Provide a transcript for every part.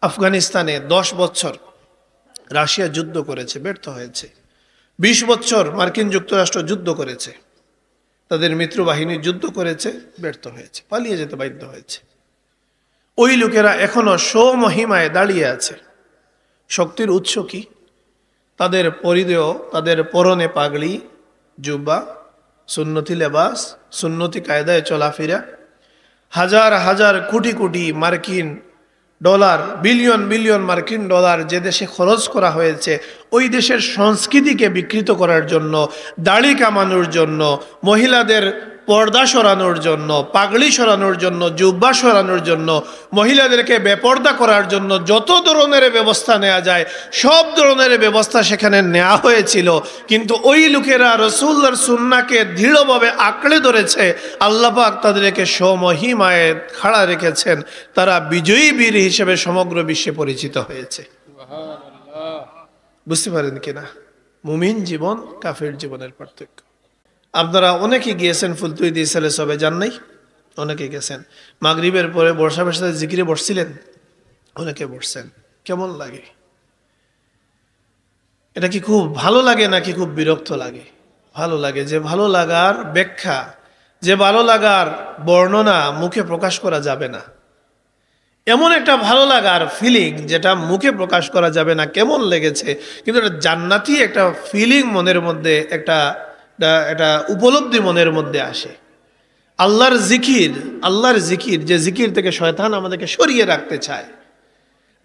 আফগানিস্তানে 10 বছর রাশিয়া যুদ্ধ করেছে, ব্যর্থ হয়েছে। 20 বছর মার্কিন যুক্তরাষ্ট্র যুদ্ধ করেছে, তাদের মিত্রবাহিনী যুদ্ধ করেছে, ব্যর্থ হয়েছে, পালিয়ে যেতে বাধ্য হয়েছে। ওই লোকেরা এখনো স্বমহিমায় দাঁড়িয়ে আছে। শক্তির উৎস কি? তাদের পরিধেয়, তাদের পরনে পাগড়ি, জুব্বা, সুন্নতি লেবাস, সুন্নতি কায়দায় চলাফেরা, হাজার হাজার কোটি কোটি মার্কিন ডলার, বিলিয়ন বিলিয়ন মার্কিন ডলার যে দেশে খরচ করা হয়েছে ওই দেশের সংস্কৃতিকে বিকৃত করার জন্য, দাড়ি কামানোর জন্য, মহিলাদের পর্দা সরানোর জন্য, পাগড়ি সরানোর জন্য, জুব্বা সরানোর জন্য, মহিলাদেরকে বেপর্দা করার জন্য যত ধরনের ব্যবস্থা নেওয়া যায় সব ধরনের ব্যবস্থা সেখানে নেওয়া হয়েছিল। কিন্তু ওই লোকেরা রাসূলুল্লাহর সুন্নাহকে দৃঢ়ভাবে আঁকড়ে ধরেছে। আল্লাহ পাক তাদেরকে স্বমহিমায় খাড়া রেখেছেন, তারা বিজয়ী বীর হিসেবে সমগ্র বিশ্বে পরিচিত হয়েছে। বুঝতে পারেন কিনা মুমিন জীবন কাফের জীবনের পার্থক্য? আপনারা অনেকে গিয়েছেন ফুলতুইদি সেলে সবে যান নাই? অনেকে গেছেন। মাগরিবের পরে বর্ষা বর্ষা জিকিরে বসছিলেন, অনেকে বসছেন। কেমন লাগে? এটা কি খুব ভালো লাগে নাকি খুব বিরক্ত লাগে? ভালো লাগে। যে ভালো লাগার ব্যাখ্যা, যে ভালো লাগার বর্ণনা মুখে প্রকাশ করা যাবে না। এমন একটা ভালো লাগার ফিলিং যেটা মুখে প্রকাশ করা যাবে না কেমন লেগেছে, কিন্তু এটা জান্নাতি একটা ফিলিং মনের মধ্যে, একটা উপলব্ধি মনের মধ্যে আসে। আল্লাহর জিকির, যে জিকির থেকে শয়তান আমাদেরকে সরিয়ে রাখতে চায়,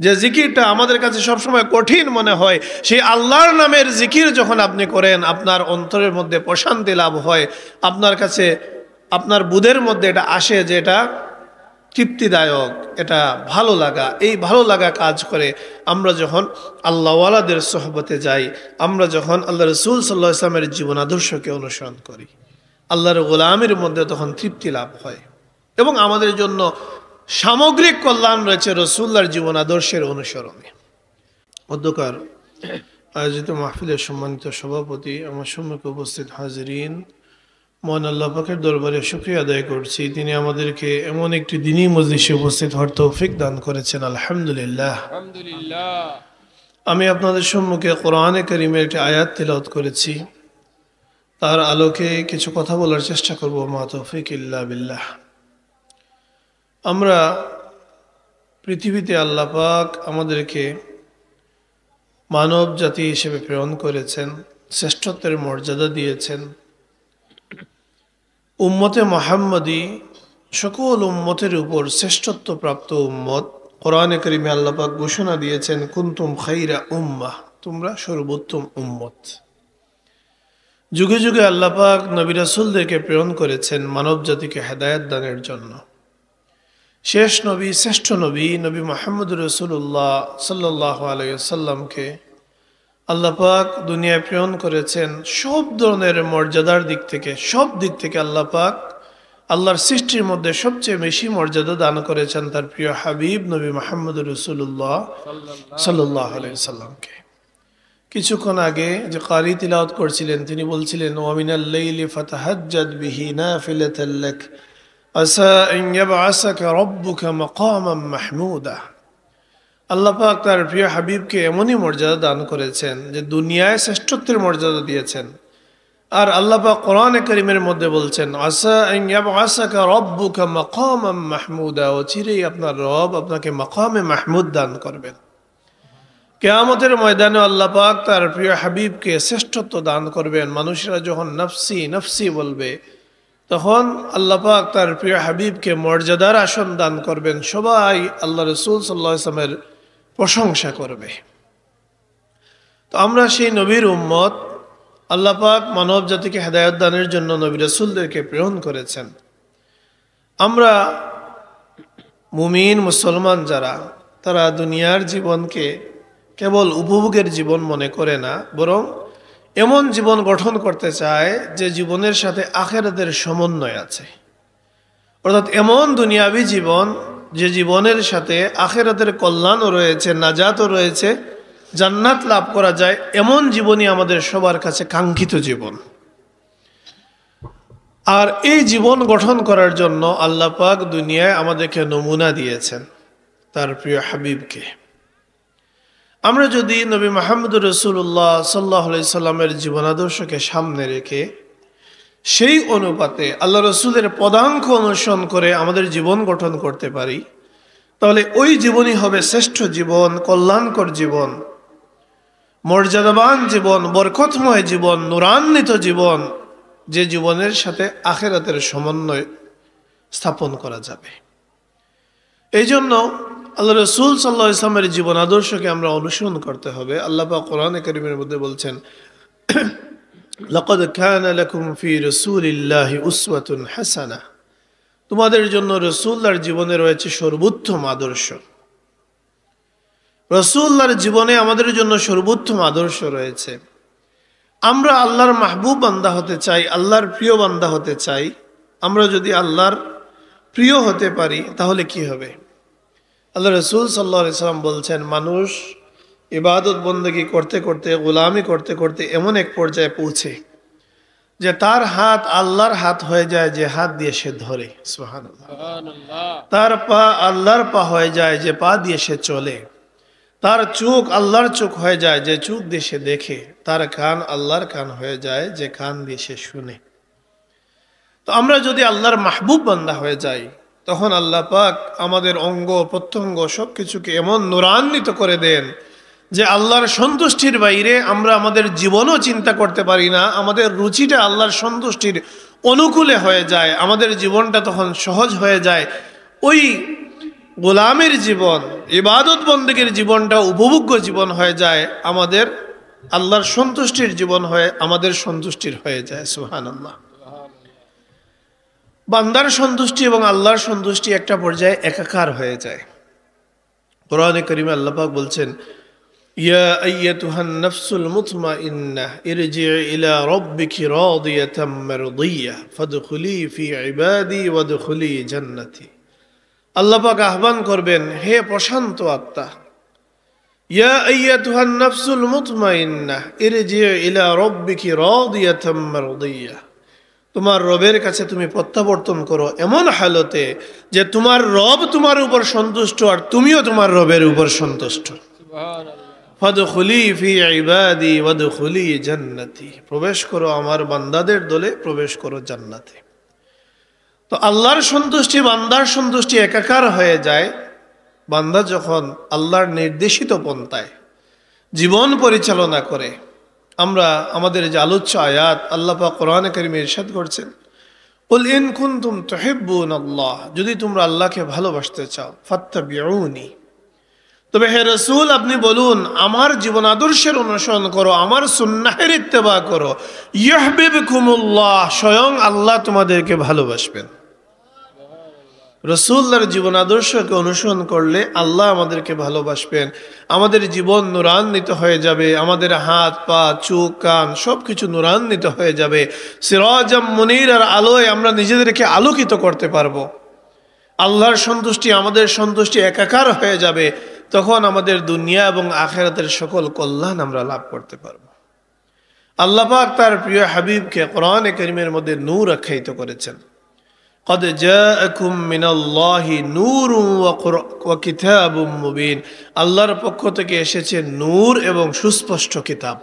যে জিকিরটা আমাদের কাছে সবসময় কঠিন মনে হয়, সেই আল্লাহর নামের জিকির যখন আপনি করেন আপনার অন্তরের মধ্যে প্রশান্তি লাভ হয়, আপনার কাছে আপনার বুধের মধ্যে এটা আসে যে এটা তৃপ্তিদায়ক, এটা ভালো লাগা। এই ভালো লাগা কাজ করে আমরা যখন আল্লাহওয়ালাদের সোহবতে যাই, আমরা যখন আল্লাহ রসুল সাল্লাল্লাহু আলাইহি ওয়াসাল্লামের জীবন আদর্শকে অনুসরণ করি, আল্লাহর গোলামের মধ্যে তখন তৃপ্তি লাভ হয়। এবং আমাদের জন্য সামগ্রিক কল্যাণ রয়েছে রসুল্লাহর জীবন আদর্শের অনুসরণে। অধ্যকার আয়োজিত মাহফিলের সম্মানিত সভাপতি, আমার সম্মুখে উপস্থিত হাজিরিন, মহান আল্লাহ পাকের দরবারে শুকরিয়া আদায় করছি, তিনি আমাদেরকে এমন একটি দিনী মজলিসে উপস্থিত হওয়ার তৌফিক দান করেছেন। আলহামদুলিল্লাহ। আমি আপনাদের সম্মুখে কোরআনে কারীমের একটি আয়াত তিলাওয়াত করেছি, তার আলোকে কিছু কথা বলার চেষ্টা করব। মা তৌফিক ইল্লা বিল্লাহ। আমরা পৃথিবীতে আল্লাহ পাক আমাদেরকে মানব জাতি হিসেবে প্রেরণ করেছেন, শ্রেষ্ঠত্বের মর্যাদা দিয়েছেন। উম্মতে মুহাম্মদী সকল উম্মতের উপর শ্রেষ্ঠত্বপ্রাপ্ত উম্মত। কোরআনে কারীমে আল্লাহ পাক ঘোষণা দিয়েছেন, কুনতুম খাইরা উম্মাহ, তোমরা সর্বোত্তম উম্মত। যুগে যুগে আল্লাহ পাক নবী রাসূলদেরকে প্রেরণ করেছেন মানব জাতিকে হেদায়েত দানের জন্য। শেষ নবী, শ্রেষ্ঠ নবী, নবী মুহাম্মদ রাসূলুল্লাহ সাল্লাল্লাহু আলাইহি ওয়াসাল্লামকে আল্লাহ পাক দুনিয়ায় প্রেরণ করেছেন সব ধরনের মর্যাদার দিক থেকে, সব দিক থেকে আল্লাহ পাক আল্লাহর সৃষ্টির মধ্যে সবচেয়ে বেশি মর্যাদা দান করেছেন তার প্রিয় হাবিব নবী মুহাম্মদ রাসূলুল্লাহ সাল্লাল্লাহু আলাইহি ওয়াসাল্লামকে। কিছুক্ষণ আগে যে কারি তিলাওয়াত করছিলেন তিনি বলছিলেন, ওয়া মিনাল লাইলি ফাতাহাজ্জাদ বিহি নাফিলাতান লাক আসা আন ইয়াবআসাকা রাব্বুকা মাকামান মাহমুদা। আল্লাহ পাক তার প্রিয় হাবিবকে এমনই মর্যাদা দান করেছেন যে দুনিয়ায় শ্রেষ্ঠত্বের মর্যাদা দিয়েছেন। আর আল্লাহ পাক কোরআনে কারীমের মধ্যে বলছেন, আসা আন ইয়াবআসাকা রাব্বুকা মাকামান মাহমুদা, চিরেই আপনার রব আপনাকে মাকামে মাহমুদ দান করবেন। কিয়ামতের ময়দানে আল্লাহ পাক তার প্রিয় হাবিবকে শ্রেষ্ঠত্ব দান করবেন। মানুষেরা যখন নফসি নফসি বলবে তখন আল্লাহ পাক তার প্রিয় হাবিবকে মর্যাদার আসন দান করবেন। সবাই আল্লাহ রাসূল সাল্লাল্লাহু আলাইহি ওয়াসাল্লামের প্রশংসা করবে। তো আমরা সেই নবীর উম্মত। আল্লাহ পাক মানব জাতিকে হেদায়েত দানের জন্য নবী রাসূলদেরকে প্রেরণ করেছেন। আমরা মুমিন মুসলমান যারা, তারা দুনিয়ার জীবনকে কেবল উপভোগের জীবন মনে করে না, বরং এমন জীবন গঠন করতে চায় যে জীবনের সাথে আখিরাতের সমন্বয় আছে। অর্থাৎ এমন দুনিয়াবি জীবন যে জীবনের সাথে আখিরাতের কল্যাণও রয়েছে, নাজাতও রয়েছে, জান্নাত লাভ করা যায়, এমন জীবনই আমাদের সবার কাছে কাঙ্ক্ষিত জীবন। আর এই জীবন গঠন করার জন্য আল্লাহ পাক দুনিয়ায় আমাদেরকে নমুনা দিয়েছেন তার প্রিয় হাবিবকে। আমরা যদি নবী মুহাম্মদুর রাসূলুল্লাহ সাল্লাল্লাহু আলাইহি সাল্লামের জীবন আদর্শকে সামনে রেখে সেই অনুপাতে আল্লাহ রসুলের পদাঙ্ক অনুসরণ করে আমাদের জীবন গঠন করতে পারি, তাহলে ওই জীবনই হবে শ্রেষ্ঠ জীবন, কল্যাণকর জীবন, মর্যাদাবান জীবন, বরকতময় জীবন, নূরান্বিত জীবন, যে জীবনের সাথে আখিরাতের সমন্বয় স্থাপন করা যাবে। এই জন্য আল্লাহ রসুল সাল্লাল্লাহু আলাইহি ওয়াসাল্লামের জীবন আদর্শকে আমরা অনুসরণ করতে হবে। আল্লাহ পাক কোরআনে কারীমের মধ্যে বলছেন, লাকাদ কানা লাকুম ফি রাসূলিল্লাহি উসওয়াতুন হাসানাহ, তোমাদের জন্য রাসূলুল্লাহর জীবনে রয়েছে সর্বোত্তম আদর্শ। রাসূলুল্লাহর জীবনে আমাদের জন্য সর্বোত্তম আদর্শ রয়েছে। আমরা আল্লাহর মাহবুব বান্দা হতে চাই, আল্লাহর প্রিয় বান্দা হতে চাই। আমরা যদি আল্লাহর প্রিয় হতে পারি তাহলে কি হবে? আল্লাহ রসুল সাল্লাল্লাহু আলাইহি সাল্লাম বলছেন, মানুষ ইবাদত বন্দেগী করতে করতে, গোলামি করতে করতে এমন এক পর্যায়ে পৌঁছে যে তার হাত আল্লাহর হাত হয়ে যায়, যে হাত দিয়ে সে ধরে। সুবহানাল্লাহ। তার পা আল্লাহর পা হয়ে যায়, যে পা দিয়ে সে চলে। তার চোখ আল্লাহর চোখ হয়ে যায়, যে চোখ দিয়ে সে দেখে। তার কান আল্লাহর কান হয়ে যায়, যে কান দিয়ে সে শুনে। তো আমরা যদি আল্লাহর মাহবুব বান্দা হয়ে যাই, তখন আল্লাহ পাক আমাদের অঙ্গ প্রত্যঙ্গ সবকিছুকে এমন নূরান্বিত করে দেন যে আল্লাহর সন্তুষ্টির বাইরে আমরা আমাদের জীবনও চিন্তা করতে পারি না। আমাদের রুচিটা আল্লাহর সন্তুষ্টির অনুকূলে হয়ে যায়, আমাদের জীবনটা তখন সহজ হয়ে যায়। ওই গোলামের জীবন, ইবাদত বন্দেগীর জীবনটা উপভোগ্য জীবন হয়ে যায়, আমাদের আল্লাহর সন্তুষ্টির জীবন হয়ে আমাদের সন্তুষ্টির হয়ে যায়। সুবহানাল্লাহ। বান্দার সন্তুষ্টি এবং আল্লাহর সন্তুষ্টি একটা পর্যায়ে একাকার হয়ে যায়। কোরআনে কারীমে আল্লাহ পাক বলছেন, ইয়া আইয়াতুহান নাফসুল মুতমাইন্নাহ ইরজিই ইলা রাব্বিকি রাদিয়াতাম মারদিয়াহ ফাদখুলি ফি ইবাদি ওয়াদখুলি জান্নাতি। আল্লাহ পাক আহ্বান করবেন, হে প্রশান্ত আত্মা, ইয়া আইয়াতুহান নাফসুল মুতমাইন্নাহ ইরজিই ইলা রাব্বিকি রাদিয়াতাম মারদিয়াহ, তোমার রবের কাছে তুমি প্রত্যাবর্তন করো এমন হালতে যে তোমার রব তোমার উপর সন্তুষ্ট আর তুমিও তোমার রবের উপর সন্তুষ্ট। ফাদখুলি ফি ইবাদি ওয়াদখুলি জান্নাতি, প্রবেশ করো আমার বান্দাদের দলে, প্রবেশ করো জান্নাতে। তো আল্লাহর সন্তুষ্টি বান্দার সন্তুষ্টি একাকার হয়ে যায় বান্দা যখন আল্লাহর নির্দেশিত পন্থায় জীবন পরিচালনা করে। আমরা আমাদের যে আলোচ্য আয়াত আল্লাহ পাক কোরআনে কারীমে ইরশাদ করছেন, কুল ইন কুনতুম তুহিব্বুনাল্লাহ, যদি তোমরা আল্লাহকে ভালোবাসতে চাও, ফাত্তাবিউনি, তবে হে রাসূল আপনি বলুন আমার জীবন আদর্শের অনুসরণ করো, আমার সুন্নাহের ইত্তেবা করো। ইউহিব্বুকুমুল্লাহ, স্বয়ং আল্লাহ তোমাদেরকে ভালোবাসবেন। রাসূলুল্লাহর জীবন আদর্শকে অনুসরণ করলে আল্লাহ আমাদেরকে ভালোবাসবেন, আমাদের জীবন নূরান্বিত হয়ে যাবে, আমাদের হাত পা চোখ কান সবকিছু নূরান্বিত হয়ে যাবে। সিরাজাম মুনীরার আলোয় আমরা নিজেদেরকে আলোকিত করতে পারবো। আল্লাহর সন্তুষ্টি আমাদের সন্তুষ্টি একাকার হয়ে যাবে, তখন আমাদের দুনিয়া এবং আখিরাতের সকল কল্যাণ আমরা লাভ করতে পারবো। আল্লাহ পাক তার প্রিয় হাবিবকে কোরআনে কারীমের মধ্যে নূর আখ্যায়িত করেছেন। قد جاءكم من الله نور وكتاب مبين, আল্লাহর পক্ষ থেকে এসেছে নূর এবং সুস্পষ্ট কিতাব।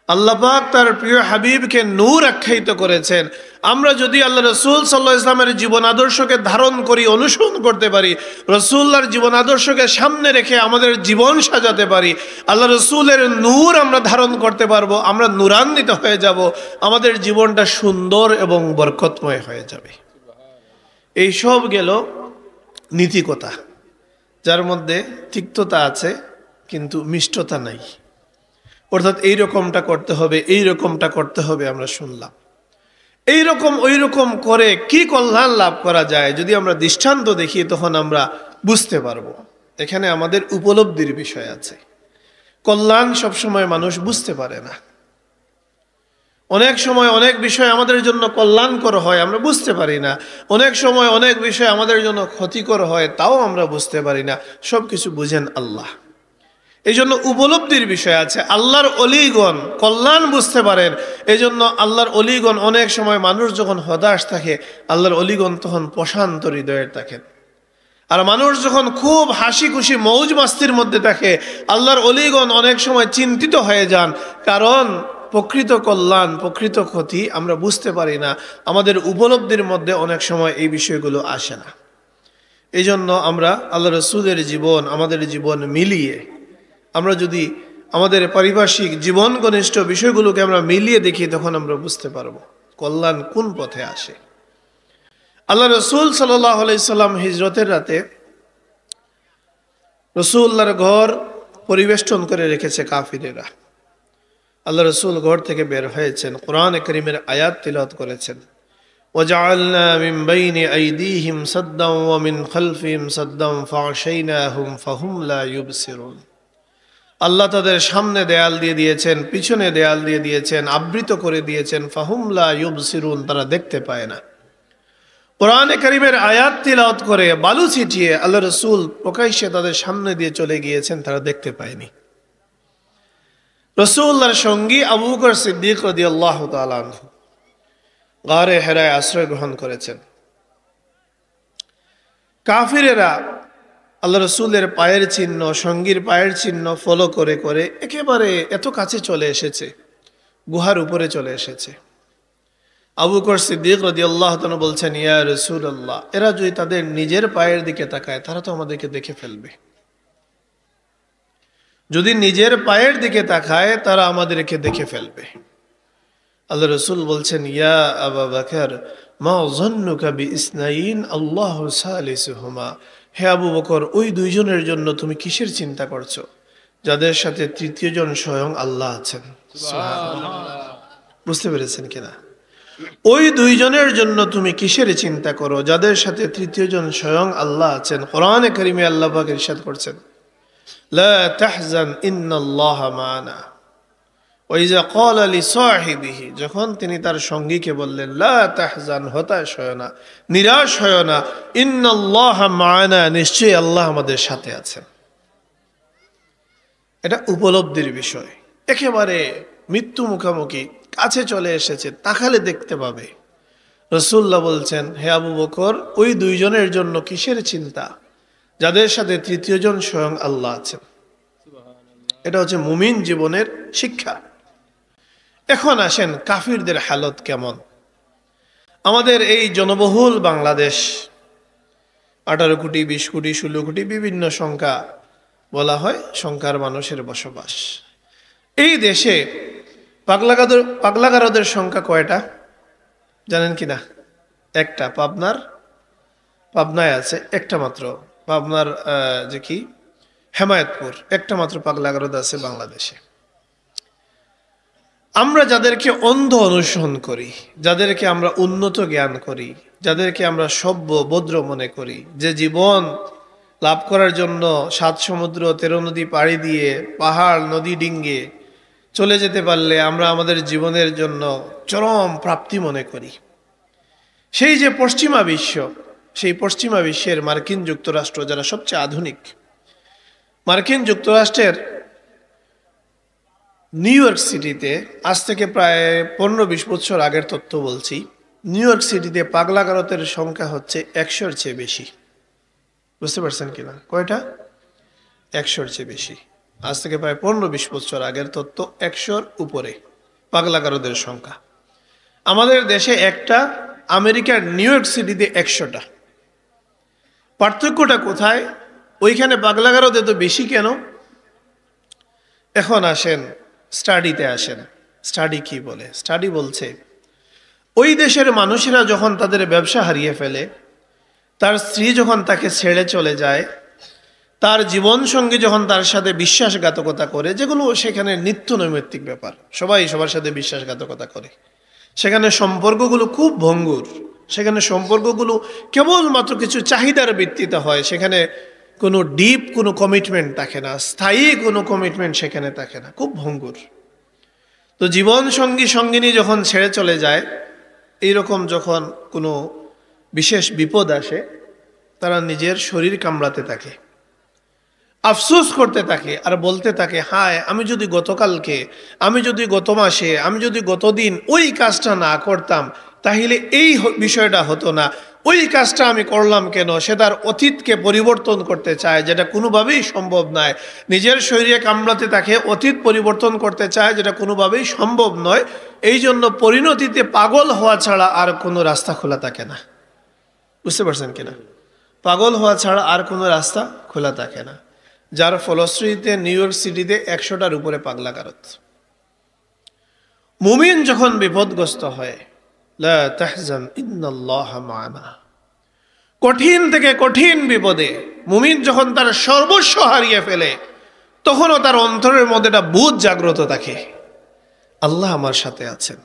আল্লাহ পাক তার প্রিয় হাবিবকে নূর আখ্যায়িত করেছেন। আমরা যদি আল্লাহ রাসূল সাল্লাল্লাহু আলাইহি ওয়াসাল্লামের জীবন আদর্শকে ধারণ করি, অনুসরণ করতে পারি, রাসূলুল্লাহর জীবন আদর্শকে সামনে রেখে আমাদের জীবন সাজাতে পারি, আল্লাহ রাসূলের নূর আমরা ধারণ করতে পারবো, আমরা নূরান্বিত হয়ে যাব, আমাদের জীবনটা সুন্দর এবং বরকতময় হয়ে যাবে। এই সব গেল নীতিকথা, যার মধ্যে তিক্ততা আছে কিন্তু মিষ্টতা নাই। অর্থাৎ এই রকমটা করতে হবে, এই রকমটা করতে হবে আমরা শুনলাম। এই রকম ওই রকম করে কি কল্যাণ লাভ করা যায় যদি আমরা দৃষ্টান্ত দেখি, তখন আমরা বুঝতে পারবো। এখানে আমাদের উপলব্ধির বিষয় আছে। কল্যাণ সবসময় মানুষ বুঝতে পারে না। অনেক সময় অনেক বিষয় আমাদের জন্য কল্যাণকর হয়, আমরা বুঝতে পারি না। অনেক সময় অনেক বিষয় আমাদের জন্য ক্ষতিকর হয়, তাও আমরা বুঝতে পারি না। সব কিছু বুঝেন আল্লাহ। এই জন্য উপলব্ধির বিষয় আছে। আল্লাহর অলিগণ কল্যাণ বুঝতে পারেন। এই জন্য আল্লাহর অলিগণ অনেক সময় মানুষ যখন হতাশ থাকে, আল্লাহর অলিগণ তখন প্রশান্ত হৃদয়ের থাকেন। আর মানুষ যখন খুব হাসি খুশি মৌজ মাস্তির মধ্যে থাকে, আল্লাহর অলিগণ অনেক সময় চিন্তিত হয়ে যান, কারণ প্রকৃত কল্যাণ প্রকৃত ক্ষতি আমরা বুঝতে পারি না, আমাদের উপলব্ধির মধ্যে অনেক সময় এই বিষয়গুলো আসে না। এই জন্য আমরা আল্লাহ রসুলের জীবন আমাদের জীবন মিলিয়ে আমরা যদি আমাদের পারিপার্শ্বিক জীবন ঘনিষ্ঠ বিষয়গুলোকে আমরা মিলিয়ে দেখি, তখন আমরা বুঝতে পারবো কল্যাণ কোন পথে আসে। আল্লাহ রসুল সাল্লাল্লাহু আলাইহি সাল্লাম হিজরতের রাতে রসুল্লাহর ঘর পরিবেষ্টন করে রেখেছে কাফিরেরা। আল্লাহ রসুল ঘর থেকে বের হয়েছেন, কোরআন কারীমের আয়াত তিলাওয়াত করেছেন, وَجَعَلْنَا مِنْ بَيْنِ أَيْدِيهِمْ سَدًّا وَمِنْ خَلْفِهِمْ سَدًّا فَأَغْشَيْنَاهُمْ فَهُمْ لَا يُبْصِرُونَ। আল্লাহ তাদের সামনে দেয়াল দিয়ে দিয়েছেন, পিছনে দেয়াল দিয়ে দিয়েছেন, আবৃত করে দিয়েছেন, ফাহুম লা ইউবসিরুন, তারা দেখতে পায় না। কোরআনে কারীমের আয়াত তিলাওয়াত করে বালু ছিটিয়ে আল্লাহ রসুল প্রকাশ্যে তাদের সামনে দিয়ে চলে গিয়েছেন, তারা দেখতে পায়নি। রাসূলুল্লাহর সঙ্গী আবু বকর সিদ্দিক রাদিয়াল্লাহু তাআলা আনহু গারে হেরায় আশ্রয় গ্রহণ করেছেন। কাফিরেরা আল্লাহ রসুলের পায়ের চিহ্ন, সঙ্গীর পায়ের চিহ্ন ফলো করে করে একেবারে এত কাছে চলে এসেছে, গুহার উপরে চলে এসেছে। আবু বকর সিদ্দিক রাদিয়াল্লাহু তাআলা বলছেন, ইয়া রাসূলুল্লাহ, এরা যদি তাদের নিজের পায়ের দিকে তাকায় তারা তো আমাদেরকে দেখে ফেলবে। যদি নিজের পায়ের দিকে তাকায় তারা আমাদেরকে দেখে ফেলবে। আল্লাহ রসুল বলছেন, ইয়া আবু বকর মা যন্নুকা বিইসনাইন আল্লাহু সালিসুহুমা, হে আবু বকর, ওই দুইজনের জন্য তুমি কিসের চিন্তা করছো যাদের সাথে তৃতীয় জন স্বয়ং আল্লাহ আছেন? বুঝতে পেরেছেন কিনা? ওই দুইজনের জন্য তুমি কিসের চিন্তা করো যাদের সাথে তৃতীয় জন স্বয়ং আল্লাহ আছেন। কোরআনে কারীমে আল্লাহ পাক ইরশাদ করছেন, লা তাহজান ইন্নাল্লাহা মা'ানা ওয়া ইযা ক্বালা লিসাহিবিহি, যখন তিনি তার সঙ্গীকে বললেন লা তাহজান, হতাশ হয় না, নিরাশ হয় না, ইন্নাল্লাহা মা'ানা, নিশ্চয়ই আল্লাহ আমাদের সাথে আছেন। এটা উপলব্ধির বিষয়, একেবারে মৃত্যু মুখোমুখি কাছে চলে এসেছে, তাকালে দেখতে পাবে। রাসূলুল্লাহ বলছেন, হে আবু বকর, ওই দুইজনের জন্য কিসের চিন্তা যাদের সাথে তৃতীয় জন স্বয়ং আল্লাহ আছেন। এটা হচ্ছে মুমিন জীবনের শিক্ষা। এখন আসেন কাফিরদের হালত কেমন। আমাদের এই জনবহুল বাংলাদেশ, 18 কোটি, 20 কোটি, 16 কোটি, বিভিন্ন সংখ্যা বলা হয়, সংখ্যার মানুষের বসবাস। এই দেশে পাগলাগারদের সংখ্যা কয়টা জানেন কিনা? একটা। পাবনায় আছে একটা মাত্র, পাবনার যে কি হেমায়েতপুর, একটা মাত্র পাগলাগারদ আছে বাংলাদেশে। আমরা যাদেরকে অন্ধ অনুসরণ করি, যাদেরকে আমরা উন্নত জ্ঞান করি, যাদেরকে আমরা সভ্য ভদ্র মনে করি, যে জীবন লাভ করার জন্য 7 সমুদ্র 13 নদী পাড়ি দিয়ে পাহাড় নদী ডিঙ্গে চলে যেতে পারলে আমরা আমাদের জীবনের জন্য চরম প্রাপ্তি মনে করি, সেই যে পশ্চিমা বিশ্ব, সেই পশ্চিমা বিশ্বের মার্কিন যুক্তরাষ্ট্র যারা সবচেয়ে আধুনিক, মার্কিন যুক্তরাষ্ট্রের নিউ ইয়র্ক সিটিতে আজ থেকে প্রায় 15-20 বছর আগের তথ্য বলছি, নিউ ইয়র্ক সিটিতে পাগলাগারদের সংখ্যা হচ্ছে 100-র চেয়ে বেশি। বুঝতে পারছেন কিনা? কয়টা? 100-র চেয়ে বেশি। আজ থেকে প্রায় 15-20 বছর আগের তথ্য, 100-র উপরে পাগলাগারদের সংখ্যা। আমাদের দেশে একটা, আমেরিকার নিউ ইয়র্ক সিটিতে 100টা। পার্থক্যটা কোথায়? ওইখানে পাগলাগারদ এত বেশি কেন? এখন আসেন স্টাডিতে আসেন। স্টাডি কি বলে? স্টাডি বলছে ওই দেশের মানুষেরা যখন তাদের ব্যবসা হারিয়ে ফেলে, তার স্ত্রী যখন তাকে ছেড়ে চলে যায়, তার জীবন সঙ্গী যখন তার সাথে বিশ্বাসঘাতকতা করে, যেগুলো সেখানে নিত্য নৈমিত্তিক ব্যাপার, সবাই সবার সাথে বিশ্বাসঘাতকতা করে, সেখানে সম্পর্কগুলো খুব ভঙ্গুর, সেখানে সম্পর্কগুলো কেবলমাত্র কিছু চাহিদার ভিত্তিতে হয়, সেখানে কোনো ডিপ কোনো কমিটমেন্ট থাকে না, স্থায়ী কোনো কমিটমেন্ট সেখানে থাকে না, খুব ভঙ্গুর। তো জীবন সঙ্গী সঙ্গিনী যখন ছেড়ে চলে যায়, এইরকম যখন কোনো বিশেষ বিপদ আসে, তারা নিজের শরীর কামড়াতে থাকে, আফসোস করতে থাকে, আর বলতে থাকে, হায় আমি যদি গতকালকে, আমি যদি গত মাসে, আমি যদি গতদিন ওই কাজটা না করতাম, তাহলে এই বিষয়টা হতো না, ওই কাজটা আমি করলাম কেন? সে তার অতীতকে পরিবর্তন করতে চায়, যেটা কোনোভাবেই সম্ভব নয়। নিজের শরীরে কামড়াতে তাকে অতীত পরিবর্তন করতে চায়, যেটা কোনোভাবেই সম্ভব নয়। এই জন্য পরিণতিতে পাগল হওয়া ছাড়া আর কোনো রাস্তা খোলা থাকে না। বুঝতে পারছেন কিনা? পাগল হওয়া ছাড়া আর কোনো রাস্তা খোলা থাকে না। যার ফলশ্রুতিতে নিউ ইয়র্ক সিটিতে 100টার উপরে পাগলা গারদ। মুমিন যখন বিপদগ্রস্ত হয়, লা তাহজান ইন্নাল্লাহা মা'ানা, কঠিন থেকে কঠিন বিপদে মুমিন যখন তার সর্বস্ব হারিয়ে ফেলে, তখনও তার অন্তরের মধ্যে একটা বুঝ জাগ্রত থাকে, আল্লাহ আমার সাথে আছেন।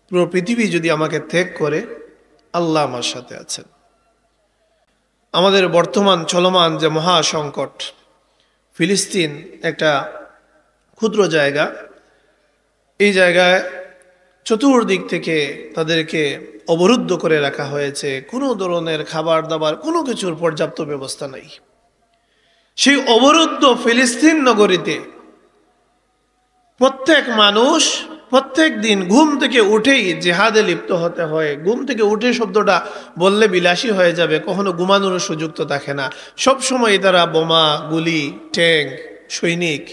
পুরো পৃথিবী যদি আমাকে ত্যাগ করে, আল্লাহ আমার সাথে আছেন। আমাদের বর্তমান চলমান যে মহা সংকট, ফিলিস্তিন একটা ক্ষুদ্র জায়গা, এই জায়গায় চতুর্দিক থেকে তাদেরকে অবরুদ্ধ করে রাখা হয়েছে। কোনো ধরনের খাবার দাবার কোনো কিছুর পর্যাপ্ত ব্যবস্থা নাই। সেই অবরুদ্ধ ফিলিস্তিন নগরীতে প্রত্যেক মানুষ প্রত্যেক দিন ঘুম থেকে উঠেই জিহাদে লিপ্ত হতে হয়। ঘুম থেকে উঠে শব্দটা বললে বিলাসী হয়ে যাবে, কখনো ঘুমানোর সুযোগ তো থাকে না। সবসময় তারা বোমা, গুলি, ট্যাঙ্ক, সৈনিক,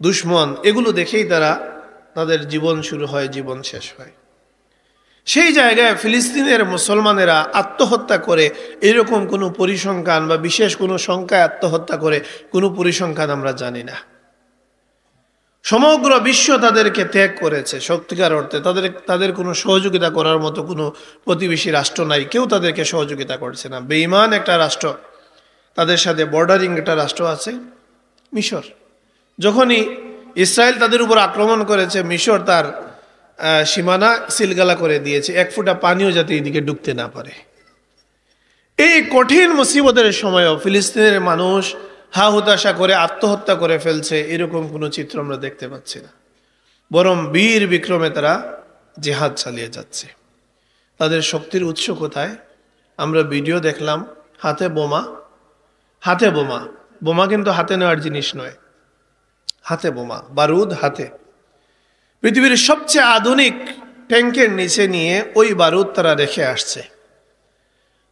দুশ্মন এগুলো দেখেই তাদের জীবন শুরু হয়, জীবন শেষ হয়। সেই জায়গায় ফিলিস্তিনের মুসলমানেরা আত্মহত্যা করে এরকম কোনো পরিসংখ্যান বা বিশেষ কোনো সংখ্যায় আত্মহত্যা করে কোনো পরিসংখ্যান আমরা জানি না। সমগ্র বিশ্ব তাদেরকে ত্যাগ করেছে সত্যিকার অর্থে। তাদের কোনো সহযোগিতা করার মতো কোনো প্রতিবেশী রাষ্ট্র নাই, কেউ তাদেরকে সহযোগিতা করছে না। বেঈমান একটা রাষ্ট্র, তাদের সাথে বর্ডারিং একটা রাষ্ট্র আছে মিশর। যখনই ইসরায়েল তাদের উপর আক্রমণ করেছে, মিশর তার সীমানা সিলগালা করে দিয়েছে, এক ফোঁটা পানিও যাতে এদিকে ঢুকতে না পারে। এই কঠিন মুসিবতের সময়ও ফিলিস্তিনের মানুষ হা হুতাশা করে আত্মহত্যা করে ফেলছে, এরকম কোনো চিত্র আমরা দেখতে পাচ্ছি না। বরং বীর বিক্রমে তারা জিহাদ চালিয়ে যাচ্ছে। তাদের শক্তির উৎস কোথায়? আমরা ভিডিও দেখলাম, হাতে বোমা, বোমা কিন্তু হাতে নেওয়ার জিনিস নয়, হাতে বোমা, বারুদ হাতে। পৃথিবীর সবচেয়ে আধুনিক ট্যাঙ্কের নিচে নিয়ে ওই বারুদ তারা রেখে আসছে।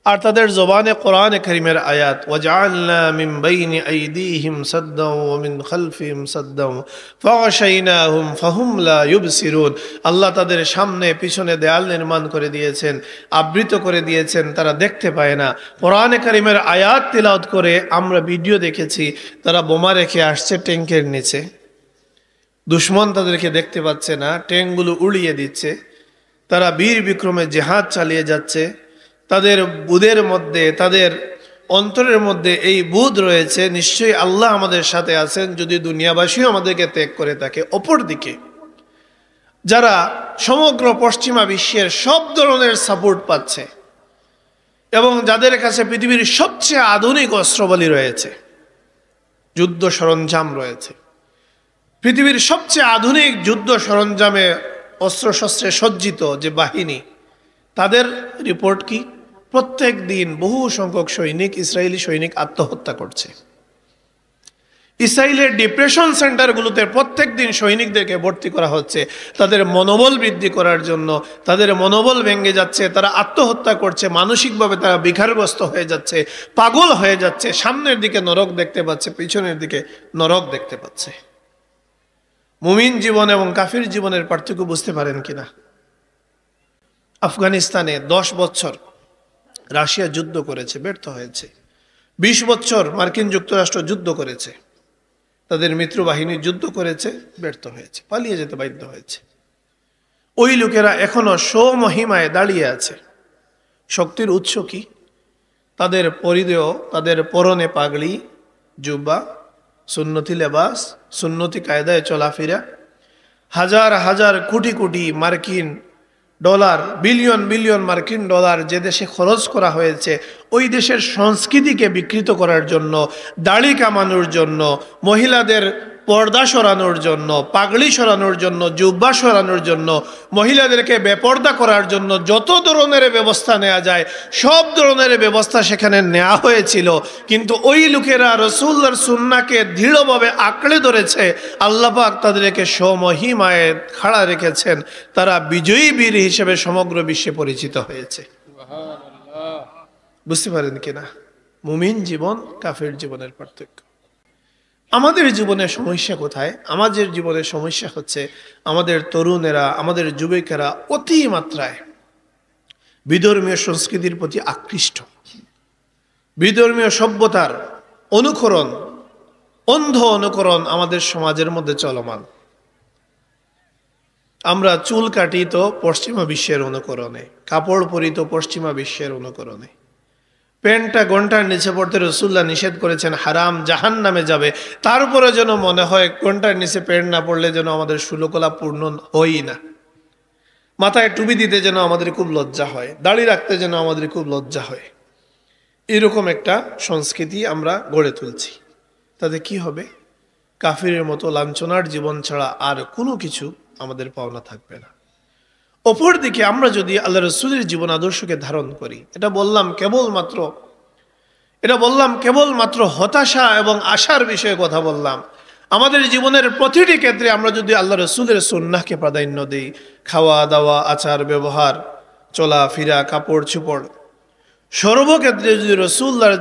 আর তাদের জবানে কোরআনে কারীমের আয়াত, ওয়াজআলনা মিন বাইনি আইদিহিম সাদ্দাও ওয়া মিন খালফিহিম সাদ্দাও ফাগাশাইনাহুম ফাহুম লা ইউবসিরুন। আল্লাহ তাদের সামনে পিছনে দেয়াল নির্মাণ করে দিয়েছেন, আবৃত করে দিয়েছেন, তারা দেখতে পায় না। কোরআনে কারীমের আয়াত তিলাওয়াত করে আমরা ভিডিও দেখেছি, তারা বোমা রেখে আসছে ট্যাঙ্কের নিচে। দুশ্মন তাদেরকে দেখতে পাচ্ছে না, ট্যাঙ্কগুলো উড়িয়ে দিচ্ছে। তারা বীর বিক্রমে জিহাদ চালিয়ে যাচ্ছে। তাদের বুদের মধ্যে, তাদের অন্তরের মধ্যে এই বুধ রয়েছে, নিশ্চয়ই আল্লাহ আমাদের সাথে আছেন যদি দুনিয়াবাসীও আমাদেরকে ত্যাগ করে থাকে। অপরদিকে যারা সমগ্র পশ্চিমা বিশ্বের সব ধরনের সাপোর্ট পাচ্ছে এবং যাদের কাছে পৃথিবীর সবচেয়ে আধুনিক অস্ত্রবলী রয়েছে, যুদ্ধ সরঞ্জাম রয়েছে, পৃথিবীর সবচেয়ে আধুনিক যুদ্ধ সরঞ্জামে অস্ত্রশস্ত্রে সজ্জিত যে বাহিনী, তাদের রিপোর্ট কি? প্রত্যেক দিন বহু সংখ্যক সৈনিক, ইসরায়েলি সৈনিক আত্মহত্যা করছে। ইসরায়েলের ডিপ্রেশন সেন্টারগুলোতে প্রত্যেক দিন সৈনিকদেরকে ভর্তি করা হচ্ছে তাদের মনোবল বৃদ্ধি করার জন্য। তাদের মনোবল ভেঙে যাচ্ছে, তারা আত্মহত্যা করছে, মানসিকভাবে তারা বিকারগ্রস্ত হয়ে যাচ্ছে, পাগল হয়ে যাচ্ছে। সামনের দিকে নরক দেখতে পাচ্ছে, পিছনের দিকে নরক দেখতে পাচ্ছে। মুমিন জীবন এবং কাফির জীবনের পার্থক্য বুঝতে পারেন কিনা? আফগানিস্তানে 10 বছর রাশিয়া যুদ্ধ করেছে, ব্যর্থ হয়েছে। 20 বছর মার্কিন যুক্তরাষ্ট্র যুদ্ধ করেছে, তাদের মিত্রবাহিনী যুদ্ধ করেছে, ব্যর্থ হয়েছে, পালিয়ে যেতে বাধ্য হয়েছে। ওই লোকেরা এখনো স্বমহিমায় দাঁড়িয়ে আছে। শক্তির উৎস কি? তাদের পরিধেয়, তাদের পরনে পাগড়ি, জুব্বা, সুন্নতি লেবাস, সুন্নতি কায়দায় চলাফেরা, হাজার হাজার কোটি কোটি মার্কিন ডলার, বিলিয়ন বিলিয়ন মার্কিন ডলার যে দেশে খরচ করা হয়েছে ওই দেশের সংস্কৃতিকে বিকৃত করার জন্য, দাড়ি কামানোর জন্য, মহিলাদের পর্দা সরানোর জন্য, পাগড়ি সরানোর জন্য, জুব্বা সরানোর জন্য, মহিলাদেরকে বেপর্দা করার জন্য যত ধরনের ব্যবস্থা নেওয়া যায় সব ধরনের ব্যবস্থা সেখানে নেওয়া হয়েছিল। কিন্তু ওই লোকেরা রাসূলুল্লাহর সুন্নাহকে দৃঢ়ভাবে আঁকড়ে ধরেছে। আল্লাহ পাক তাদেরকে স্বমহিমায় খাড়া রেখেছেন, তারা বিজয়ী বীর হিসেবে সমগ্র বিশ্বে পরিচিত হয়েছে। বুঝতে পারেন কিনা? মুমিন জীবন কাফের জীবনের পার্থক্য। আমাদের জীবনের সমস্যা কোথায়? আমাদের জীবনের সমস্যা হচ্ছে আমাদের তরুণেরা, আমাদের যুবকেরা অতি মাত্রায় বিধর্মীয় সংস্কৃতির প্রতি আকৃষ্ট, বিধর্মীয় সভ্যতার অনুকরণ, অন্ধ অনুকরণ আমাদের সমাজের মধ্যে চলমান। আমরা চুল কাটি তো পশ্চিমা বিশ্বের অনুকরণে, কাপড় পরি তো পশ্চিমা বিশ্বের অনুকরণে, প্যান্টটা ঘন্টার নিচে পড়তে রাসূলুল্লাহ নিষেধ করেছেন, হারাম, জাহান্নামে যাবে। তারপরে যেন মনে হয় ঘন্টার নিচে প্যান্ট না পড়লে যেন আমাদের ষোলকলা পূর্ণ হই না, মাথায় টুপি দিতে যেন আমাদের খুব লজ্জা হয়, দাড়ি রাখতে যেন আমাদের খুব লজ্জা হয়। এরকম একটা সংস্কৃতি আমরা গড়ে তুলছি। তাতে কি হবে? কাফিরের মতো লাঞ্ছনার জীবন ছাড়া আর কোনো কিছু আমাদের পাওনা থাকবে না। অপরদিকে আমরা যদি আল্লাহ রসুলের জীবন আদর্শকে ধারণ করি, এটা বললাম কেবলমাত্র হতাশা এবং আশার বিষয়ে কথা বললাম। আমাদের জীবনের প্রতিটি ক্ষেত্রে আমরা যদি আল্লাহ রসুলের সুন্নাহকে প্রাধান্য দিই, খাওয়া দাওয়া, আচার ব্যবহার, চলাফেরা, কাপড় চোপড়, সর্বক্ষেত্রে যদি রসুল্লাহর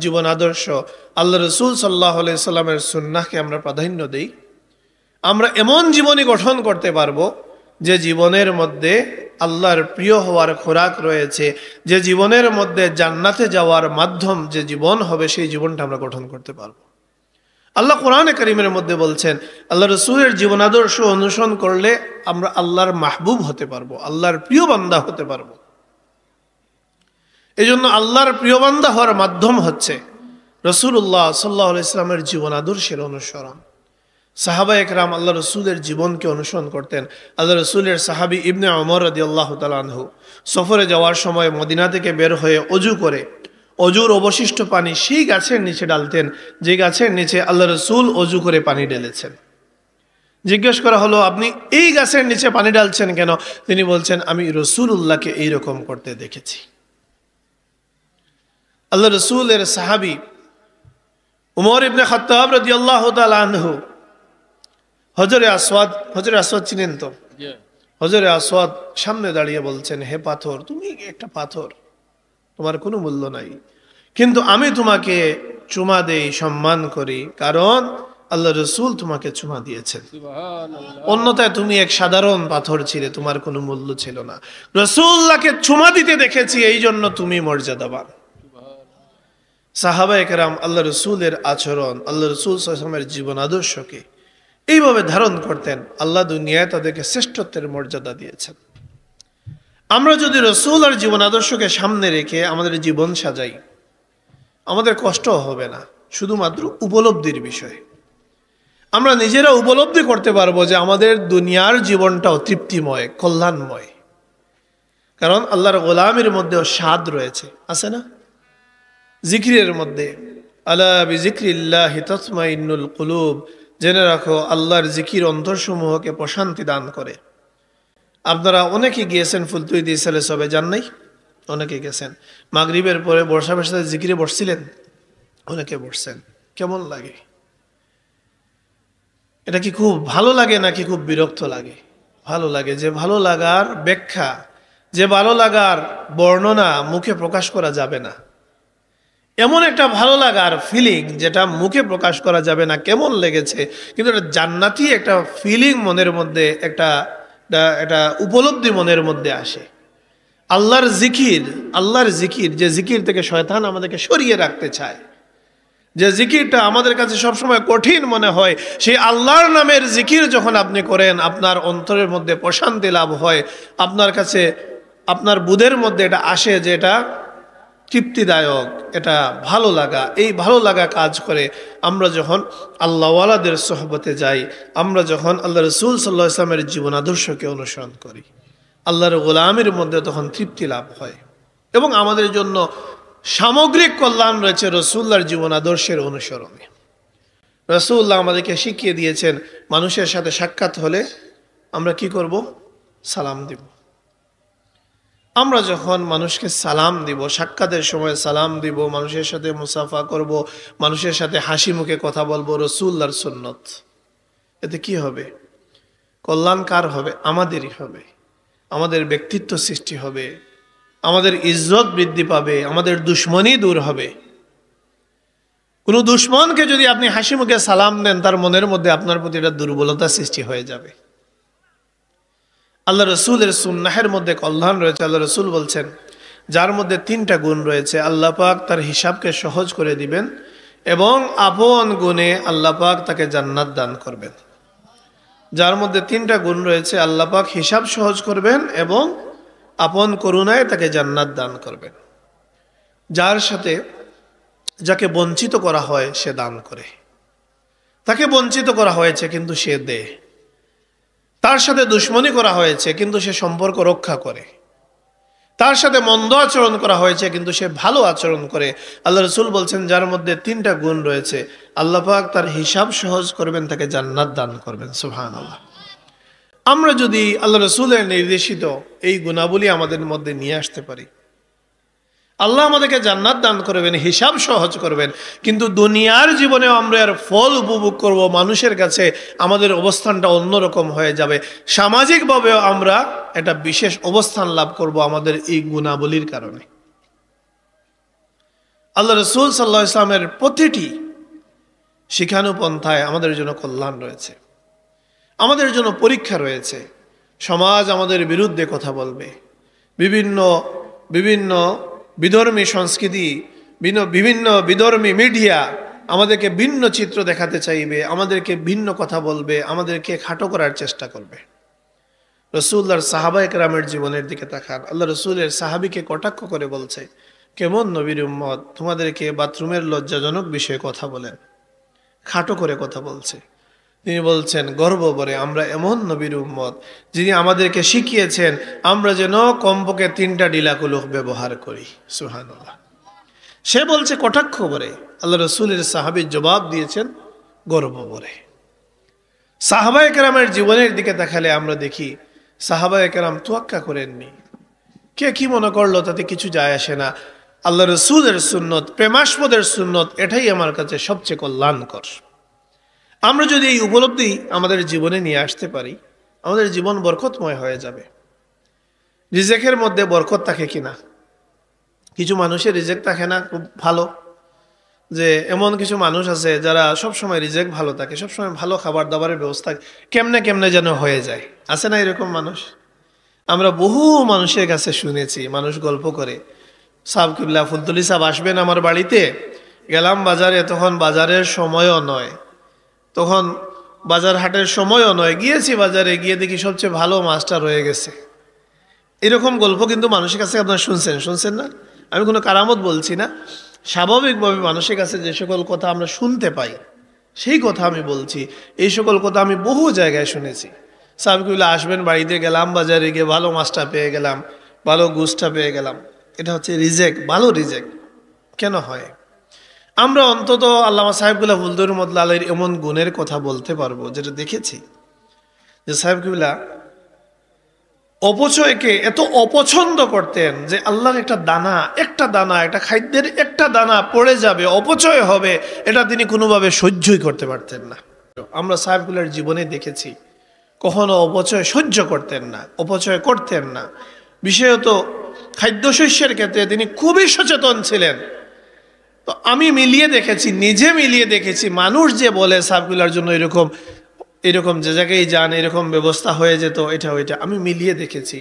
জীবন আদর্শ, আল্লাহ রসুল সাল্লাল্লাহু আলাইহি সাল্লামের সুন্নাহকে আমরা প্রাধান্য দিই, আমরা এমন জীবনই গঠন করতে পারবো যে জীবনের মধ্যে আল্লাহর প্রিয় হওয়ার খোরাক রয়েছে, যে জীবনের মধ্যে জান্নাতে যাওয়ার মাধ্যম যে জীবন হবে, সেই জীবনটা আমরা গঠন করতে পারবো। আল্লাহ কোরআনে কারীমের মধ্যে বলছেন, আল্লাহ রসুলের জীবন আদর্শ অনুসরণ করলে আমরা আল্লাহর মাহবুব হতে পারবো, আল্লাহর প্রিয় বান্দা হতে পারবো। এই জন্য আল্লাহর প্রিয় বান্দা হওয়ার মাধ্যম হচ্ছে রাসূলুল্লাহ সাল্লাল্লাহু আলাইহি ওয়াসাল্লামের জীবন আদর্শের অনুসরণ। সাহাবা একরাম আল্লাহ রসুলের জীবনকে অনুসরণ করতেন। আল্লাহ রসুলের সাহাবী ইবনে ওমর রাদিয়াল্লাহু তাআলা আনহু সফরে যাওয়ার সময় মদিনা থেকে বের হয়ে অজু করে অজুর অবশিষ্ট পানি সেই গাছের নিচে ডালতেন যে গাছের নিচে আল্লাহ রসুল অজু করে পানি ঢেলেছেন। জিজ্ঞেস করা হলো, আপনি এই গাছের নিচে পানি ঢালছেন কেন? তিনি বলছেন, আমি রাসূলুল্লাহকে এইরকম করতে দেখেছি। আল্লাহ রসুলের সাহাবী উমর ইবনে খাত্তাব রাদিয়াল্লাহু তাআলা আনহু হজরে আসওয়াদ চিনেন তো? হজরে আসওয়াদ সামনে দাঁড়িয়ে বলছেন, হে পাথর, তুমি একটা পাথর, তোমার কোনো মূল্য নাই, কিন্তু আমি তোমাকে চুমা দেই, সম্মান করি, কারণ আল্লাহ রসুল তোমাকে চুমা দিয়েছেন। অন্যথায় তুমি এক সাধারণ পাথর ছিলে, তোমার কোনো মূল্য ছিল না। রাসূলুল্লাহকে চুমা দিতে দেখেছি, এই জন্য তুমি মর্যাদাবান। সাহাবা একরাম আল্লাহ রসুলের আচরণ, আল্লাহ রসুল সাল্লাল্লাহু আলাইহি ওয়াসাল্লামের জীবন আদর্শকে এইভাবে ধারণ করতেন। আল্লাহ দুনিয়ায় তাদেরকে শ্রেষ্ঠত্বের মর্যাদা দিয়েছেন। আমরা যদি রসুল আর জীবন আদর্শকে সামনে রেখে আমাদের জীবন সাজাই, আমাদের কষ্ট হবে না, শুধুমাত্র উপলব্ধির বিষয়। আমরা নিজেরা উপলব্ধি করতে পারবো যে আমাদের দুনিয়ার জীবনটাও তৃপ্তিময়, কল্যাণময়, কারণ আল্লাহর গোলামের মধ্যেও স্বাদ রয়েছে, আছে না? জিকিরের মধ্যে আলা বিজিক্রিল্লাহি তাতমাইন্নুল কুলুব, জেনে রাখো আল্লাহর জিকির অন্তরসমূহকে প্রশান্তি দান করে। আপনারা অনেকে গিয়েছেন ফুলতুইদি সেলে, সবে যান নাই? অনেকে গেছেন। মাগরিবের পরে বর্ষার সাথে জিকিরে বসছিলেন? অনেকে বসছেন। কেমন লাগে? এটা কি খুব ভালো লাগে নাকি খুব বিরক্ত লাগে? ভালো লাগে। যে ভালো লাগার ব্যাখ্যা, যে ভালো লাগার বর্ণনা মুখে প্রকাশ করা যাবে না, এমন একটা ভালো লাগার ফিলিং যেটা মুখে প্রকাশ করা যাবে না কেমন লেগেছে, কিন্তু এটা জান্নাতি একটা ফিলিং মনের মধ্যে, একটা উপলব্ধি মনের মধ্যে আসে। আল্লাহর জিকির, যে জিকির থেকে শয়তান আমাদেরকে সরিয়ে রাখতে চায়, যে জিকিরটা আমাদের কাছে সবসময় কঠিন মনে হয়, সেই আল্লাহর নামের জিকির যখন আপনি করেন, আপনার অন্তরের মধ্যে প্রশান্তি লাভ হয়, আপনার কাছে, আপনার বুধের মধ্যে এটা আসে যে এটা তৃপ্তিদায়ক, এটা ভালো লাগা। এই ভালো লাগা কাজ করে আমরা যখন আল্লাহওয়ালাদের সোহবতে যাই, আমরা যখন আল্লাহ রসুল সাল্লাল্লাহু আলাইহি ওয়াসাল্লামের জীবন আদর্শকে অনুসরণ করি, আল্লাহর গোলামের মধ্যে তখন তৃপ্তি লাভ হয়। এবং আমাদের জন্য সামগ্রিক কল্যাণ রয়েছে রসুল্লাহর জীবন আদর্শের অনুসরণে। রসুল্লাহ আমাদেরকে শিখিয়ে দিয়েছেন, মানুষের সাথে সাক্ষাৎ হলে আমরা কি করব? সালাম দিব। আমরা যখন মানুষকে সালাম দিব, সাক্ষাতের সময় সালাম দিব, মানুষের সাথে মুসাফা করব, মানুষের সাথে হাসি মুখে কথা বলবো, রাসূলুল্লাহর সুন্নত। এতে কি হবে? কল্যাণ কার হবে? আমাদেরই হবে। আমাদের ব্যক্তিত্ব সৃষ্টি হবে, আমাদের ইজ্জত বৃদ্ধি পাবে, আমাদের দুশ্মনী দূর হবে। কোনো দুশ্মনকে যদি আপনি হাসি মুখে সালাম দেন, তার মনের মধ্যে আপনার প্রতি একটা দুর্বলতা সৃষ্টি হয়ে যাবে। আল্লাহ রসুলের সুন্নাহের মধ্যে কল্যাণ রয়েছে। আল্লাহ রসুল বলছেন, যার মধ্যে 3টা গুণ রয়েছে, আল্লাহ পাক তার হিসাবকে সহজ করে দিবেন এবং আপন গুণে আল্লাহ পাক তাকে জান্নাত দান করবেন। যার মধ্যে 3টা গুণ রয়েছে, আল্লাহ পাক হিসাব সহজ করবেন এবং আপন করুণায় তাকে জান্নাত দান করবেন। যার সাথে যাকে বঞ্চিত করা হয় সে দান করে, তাকে বঞ্চিত করা হয়েছে কিন্তু সে দেয়, তার সাথে দুশ্মনী করা হয়েছে কিন্তু সে সম্পর্ক রক্ষা করে, তার সাথে মন্দ আচরণ করা হয়েছে কিন্তু সে ভালো আচরণ করে। আল্লাহ রসুল বলছেন, যার মধ্যে 3টা গুণ রয়েছে, আল্লাহ পাক তার হিসাব সহজ করবেন, তাকে জান্নাত দান করবেন। সুবহানাল্লাহ। আমরা যদি আল্লাহ রসুলের নির্দেশিত এই গুণাবলী আমাদের মধ্যে নিয়ে আসতে পারি, আল্লাহ আমাদেরকে জান্নাত দান করবেন, হিসাব সহজ করবেন। কিন্তু দুনিয়ার জীবনেও আমরা এর ফল উপভোগ করব, মানুষের কাছে আমাদের অবস্থানটা অন্যরকম হয়ে যাবে, সামাজিকভাবেও আমরা একটা বিশেষ অবস্থান লাভ করব আমাদের এই গুণাবলীর কারণে। আল্লাহ রসুল সাল্লাল্লাহু আলাইহি ওয়াসাল্লামের প্রতিটি শিক্ষানুপন্থায় আমাদের জন্য কল্যাণ রয়েছে, আমাদের জন্য পরীক্ষা রয়েছে। সমাজ আমাদের বিরুদ্ধে কথা বলবে, বিভিন্ন বিভিন্ন বিধর্মী সংস্কৃতি, বিভিন্ন বিধর্মী মিডিয়া আমাদেরকে ভিন্ন চিত্র দেখাতে চাইবে, আমাদেরকে ভিন্ন কথা বলবে, আমাদেরকে খাটো করার চেষ্টা করবে। রসুল্লাহর সাহাবায়ে কেরামের জীবনের দিকে তাকান। আল্লাহ রসুলের সাহাবীকে কটাক্ষ করে বলছে, কেমন নবীর উম্মত, তোমাদেরকে বাথরুমের লজ্জাজনক বিষয়ে কথা বলেন, খাটো করে কথা বলছে। তিনি বলছেন গর্ব করে, আমরা এমন নবীর উম্মত যিনি আমাদেরকে শিখিয়েছেন আমরা যেন কমপক্ষে 3টা ডিলাকুলুক ব্যবহার করি। সুবহানাল্লাহ। সে বলছে কটাক্ষ করে, আল্লাহ রসুলের সাহাবী জবাব দিয়েছেন গর্ব করে। সাহাবায়ে কেরামের জীবনের দিকে তাকালে আমরা দেখি সাহাবায়ে কেরাম তোয়াক্কা করেননি। কে কি মনে করলো তাতে কিছু যায় আসে না। আল্লাহ রসুলের সুন্নত, প্রেমাস্পদের সুন্নত, এটাই আমার কাছে সবচেয়ে কল্যাণকর। আমরা যদি এই উপলব্ধি আমাদের জীবনে নিয়ে আসতে পারি, আমাদের জীবন বরকতময় হয়ে যাবে। রিজেকের মধ্যে বরকত থাকে কিনা? কিছু মানুষের রিজেক থাকে না খুব ভালো, যে এমন কিছু মানুষ আছে যারা সবসময় রিজেক ভালো থাকে, সবসময় ভালো খাবার দাবারের ব্যবস্থা কেমনে কেমনে যেন হয়ে যায়। আছে না এরকম মানুষ? আমরা বহু মানুষের কাছে শুনেছি, মানুষ গল্প করে, সাহেব কিবলা ফুলতলি সাহেব আসবেন আমার বাড়িতে, গেলাম বাজারে, তখন বাজারের সময়ও নয়, তখন বাজার হাটের সময়ও নয়, গিয়েছি বাজারে, গিয়ে দেখি সবচেয়ে ভালো মাছটা রয়ে গেছে। এরকম গল্প কিন্তু মানুষের কাছে আপনারা শুনছেন না? আমি কোনো কারামত বলছি না, স্বাভাবিকভাবে মানুষের কাছে যে সকল কথা আমরা শুনতে পাই সেই কথা আমি বলছি। এই সকল কথা আমি বহু জায়গায় শুনেছি। সাহেবগুলো আসবেন বাড়িতে, গেলাম বাজারে, গিয়ে ভালো মাছটা পেয়ে গেলাম, ভালো গুছটা পেয়ে গেলাম। এটা হচ্ছে রিজেক, ভালো রিজেক। কেন হয়? আমরা অন্তত আল্লামা সাহেবগুল্লাহ ফুলদুর রহমতুল্লাহ আলাইহির এমন গুণের কথা বলতে পারবো যেটা দেখেছি, যে সাহেবগুল্লাহ অপচয়কে এত অপছন্দ করতেন যে আল্লাহর একটা দানা, একটা খাদ্যের একটা দানা পড়ে যাবে, অপচয় হবে, এটা তিনি কোনোভাবে সহ্যই করতে পারতেন না। আমরা সাহেবগুল্লাহর জীবনে দেখেছি কখনো অপচয় সহ্য করতেন না, অপচয় করতেন না। বিশেষত খাদ্যশস্যের ক্ষেত্রে তিনি খুবই সচেতন ছিলেন। তো আমি মিলিয়ে দেখেছি, নিজে মিলিয়ে দেখেছি, মানুষ যে বলে সাহেবগুল্লাহর জন্য এরকম যে জায়গায় যান এরকম ব্যবস্থা হয়ে যেত, এটা ওইটা, আমি মিলিয়ে দেখেছি।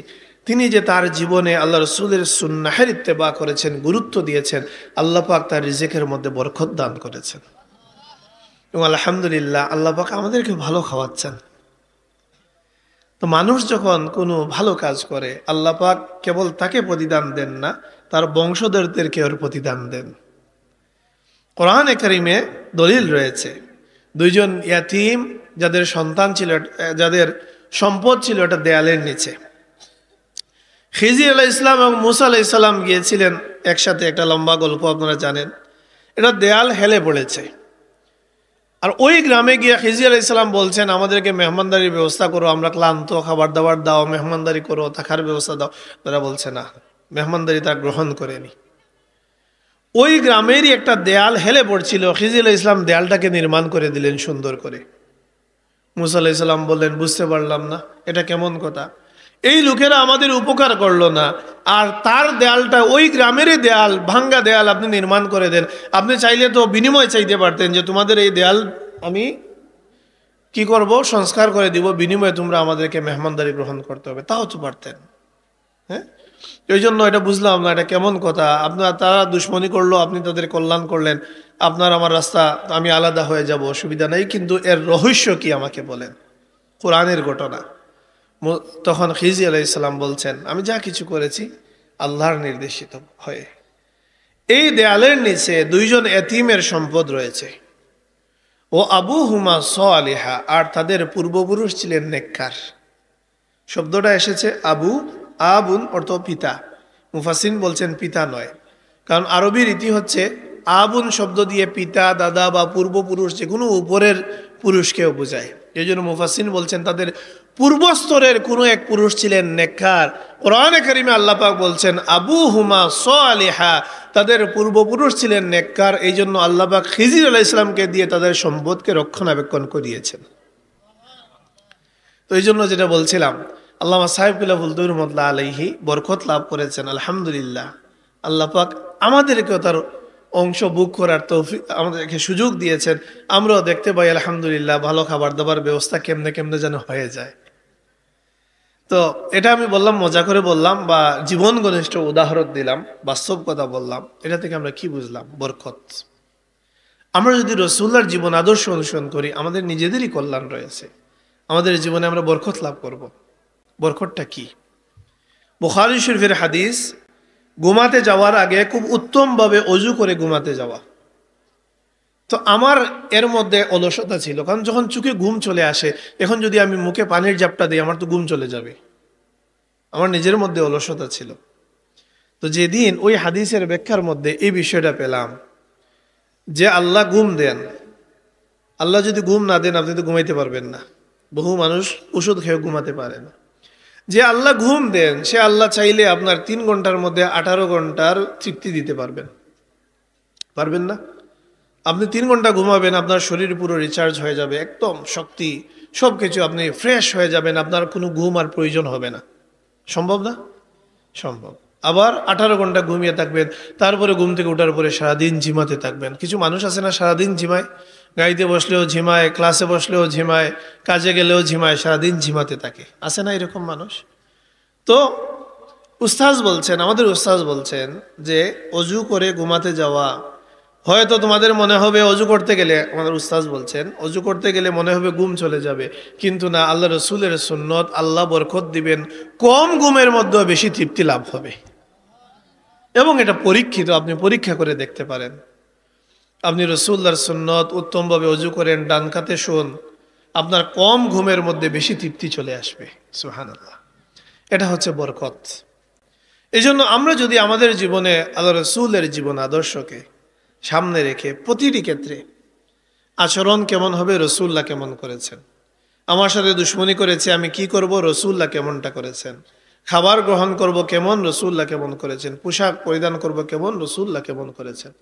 তিনি যে তার জীবনে আল্লাহ রসুলের সুন্নাহের ইত্তেবা করেছেন, গুরুত্ব দিয়েছেন, আল্লাহ পাক তার রিজিকের মধ্যে বরকত দান করেছেন। এবং আলহামদুলিল্লাহ আল্লাহ পাক আমাদেরকে ভালো খাওয়াচ্ছেন। তো মানুষ যখন কোনো ভালো কাজ করে, আল্লাহ পাক কেবল তাকে প্রতিদান দেন না, তার বংশধরদেরকে ওর প্রতিদান দেন। কোরআনে কারিমে দলিল রয়েছে, 2জন ইয়াতীম যাদের সন্তান ছিল, যাদের সম্পদ ছিল এটা দেয়ালের নিচে। খিজির আলাইহিস সালাম এবং মুসা আলাইহিস সালাম গিয়েছিলেন একসাথে, একটা লম্বা গল্প আপনারা জানেন। এটা দেয়াল হেলে পড়েছে, আর ওই গ্রামে গিয়ে খিজির আলাইহিস সালাম বলছেন আমাদেরকে মেহমানদারির ব্যবস্থা করো, আমরা ক্লান্ত, খাবার দাবার দাও, মেহমানদারি করো, থাকার ব্যবস্থা দাও। তারা বলছে না, মেহমানদারি তা গ্রহণ করেনি। ওই গ্রামেরই একটা দেয়াল হেলে পড়ছিল, খিজির আলাইহিস সালাম দেয়ালটাকে নির্মাণ করে দিলেন সুন্দর করে। মুসা আলাইহিস সালাম বললেন বুঝতে পারলাম না, এটা কেমন কথা? এই লোকেরা আমাদের উপকার করলো না, আর তার দেয়ালটা ওই গ্রামেরই দেয়াল, ভাঙ্গা দেয়াল আপনি নির্মাণ করে দেন। আপনি চাইলে তো বিনিময় চাইতে পারতেন যে তোমাদের এই দেয়াল আমি কি করব, সংস্কার করে দিব, বিনিময়ে তোমরা আমাদেরকে মেহমানদারি গ্রহণ করতে হবে, তাও তো পারতেন। হ্যাঁ, এই জন্য এটা বুঝলাম না, এটা কেমন কথা। আপনার তারা দুশ্মনী করলো, আপনি তাদের কল্যাণ করলেন, আপনার আমার রাস্তা, আমি আলাদা হয়ে যাব, অসুবিধা নেই, কিন্তু এর রহস্য কি আমাকে বলেন। কোরআনের ঘটনা। তখন খিজি আলাইহিস সালাম বলছেন, আমি যা কিছু করেছি আল্লাহর নির্দেশিত হয়ে। এই দেয়ালের নিচে দুইজন এতিমের সম্পদ রয়েছে, ও আবু হুমা সালিহা, আর তাদের পূর্বপুরুষ ছিলেন নেককার। শব্দটা এসেছে আবু, আবুন অর্থ পিতা। মুফাসসিরিন বলছেন পিতা নয়, কারণ আরবি রীতি হচ্ছে আবুন শব্দ দিয়ে পিতা, দাদা বা পূর্বপুরুষ যে কোনো উপরের পুরুষকেও বোঝায়। এই জন্য মুফাসসিরিন বলছেন তাদের পূর্বস্তরের কোনো এক পুরুষ ছিলেন নেককার। কোরআনে কারিমে আল্লাহ পাক বলছেন আবু হুমা সালিহা, তাদের পূর্বপুরুষ ছিলেন নেককার। এই জন্য আল্লাহ পাক খিজির আলাইহিস সালামকে দিয়ে তাদের সম্পদকে রক্ষণাবেক্ষণ করিয়েছেন। তো এই জন্য যেটা বলছিলাম, আল্লামা সাহেবুল্লাহ ফুলদুর রহমাতুল্লাহ আলাইহি বরকত লাভ করেছেন, আলহামদুলিল্লাহ। আল্লাহ পাক আমাদেরকেও তার অংশ বুক করার তৌফিক, আমাদেরকে সুযোগ দিয়েছেন। আমরাও দেখতে পাই আলহামদুলিল্লাহ ভালো খাবার দাবার ব্যবস্থা কেমনে কেমনে যেন হয়ে যায়। তো এটা আমি বললাম, মজা করে বললাম, বা জীবন ঘনিষ্ঠ উদাহরণ দিলাম, বাস্তব কথা বললাম। এটা থেকে আমরা কি বুঝলাম? বরকত। আমরা যদি রাসূলুল্লাহর জীবন আদর্শ অনুসরণ করি, আমাদের নিজেদেরই কল্যাণ রয়েছে, আমাদের জীবনে আমরা বরকত লাভ করব। বরকতটা কি? বুখারী শরীফের হাদিস, ঘুমাতে যাওয়ার আগে খুব উত্তমভাবে অজু করে ঘুমাতে যাওয়া। তো আমার এর মধ্যে অলসতা ছিল, কারণ যখন চোখে ঘুম চলে আসে, এখন যদি আমি মুখে পানির জাপটা দিই আমার তো ঘুম চলে যাবে। আমার নিজের মধ্যে অলসতা ছিল। তো যেদিন ওই হাদিসের ব্যাখ্যার মধ্যে এই বিষয়টা পেলাম যে আল্লাহ ঘুম দেন, আল্লাহ যদি ঘুম না দেন আপনি তো ঘুমাইতে পারবেন না। বহু মানুষ ওষুধ খেয়ে ঘুমাতে পারে না। যে আল্লাহ ঘুম দেন, সে আল্লাহ চাইলে আপনার 3 ঘন্টার মধ্যে 18 ঘন্টার তৃপ্তি দিতে পারবেন। পারবেন না? আপনি 3 ঘন্টা ঘুমাবেন, আপনার শরীর পুরো রিচার্জ হয়ে যাবে, একদম শক্তি সব কিছু, আপনি ফ্রেশ হয়ে যাবেন, আপনার কোনো ঘুম আর প্রয়োজন হবে না। সম্ভব না? সম্ভব। আবার 18 ঘন্টা ঘুমিয়ে থাকবেন, তারপরে ঘুম থেকে ওঠার পরে সারাদিন ঝিমাতে থাকবেন। কিছু মানুষ আছে না, সারাদিন ঝিমায়, গাড়িতে বসলেও ঝিমায়, ক্লাসে বসলেও ঝিমায়, কাজে গেলেও ঝিমায়, সারাদিন ঝিমাতে থাকে। আছে না এরকম মানুষ? তো উস্তাজ বলছেন, আমাদের উস্তাজ বলছেন যে অজু করে ঘুমাতে যাওয়া। হয়তো তোমাদের মনে হবে অজু করতে গেলে, আমাদের উস্তাজ বলছেন অজু করতে গেলে মনে হবে ঘুম চলে যাবে, কিন্তু না, আল্লাহ রসুলের সুন্নত, আল্লাহ বরকত দিবেন, কম ঘুমের মধ্যে বেশি তৃপ্তি লাভ হবে। এবং এটা পরীক্ষিত, আপনি পরীক্ষা করে দেখতে পারেন। আপনি রসুল্লাহর সুন্নত উত্তমভাবে অজু করেন, ডান কাতে শোন, আপনার কম ঘুমের মধ্যে বেশি তৃপ্তি চলে আসবে। সুবহানাল্লাহ, এটা হচ্ছে বরকত। এই জন্য আমরা যদি আমাদের জীবনে আল্লাহ রসুলের জীবন আদর্শকে সামনে রেখে প্রতিটি ক্ষেত্রে আচরণ কেমন হবে, রসুল্লাহ কেমন করেছেন, আমার সাথে দুশ্মনী করেছে আমি কি করব, রসুল্লাহ কেমনটা করেছেন, খাবার গ্রহণ করব কেমন, রসুল্লাহ কেমন করেছেন, পোশাক পরিধান করব কেমন, রসুল্লাহ কেমন করেছেন,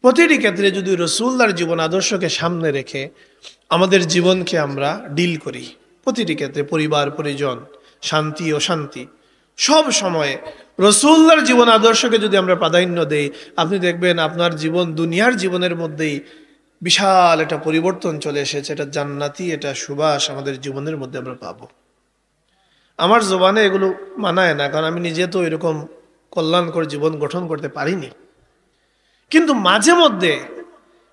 প্রতিটি ক্ষেত্রে যদি রসুল্লাহর জীবন আদর্শকে সামনে রেখে আমাদের জীবনকে আমরা ডিল করি, প্রতিটি ক্ষেত্রে পরিবার পরিজন, শান্তি অশান্তি, সব সময়ে রসুল্লাহর জীবন আদর্শকে যদি আমরা প্রাধান্য দেই, আপনি দেখবেন আপনার জীবন দুনিয়ার জীবনের মধ্যেই বিশাল একটা পরিবর্তন চলে এসেছে। এটা জান্নাতি, এটা সুবাস আমাদের জীবনের মধ্যে আমরা পাবো। আমার জবানে এগুলো মানায় না, কারণ আমি নিজে তো এরকম কল্যাণকর জীবন গঠন করতে পারিনি, কিন্তু মাঝে মধ্যে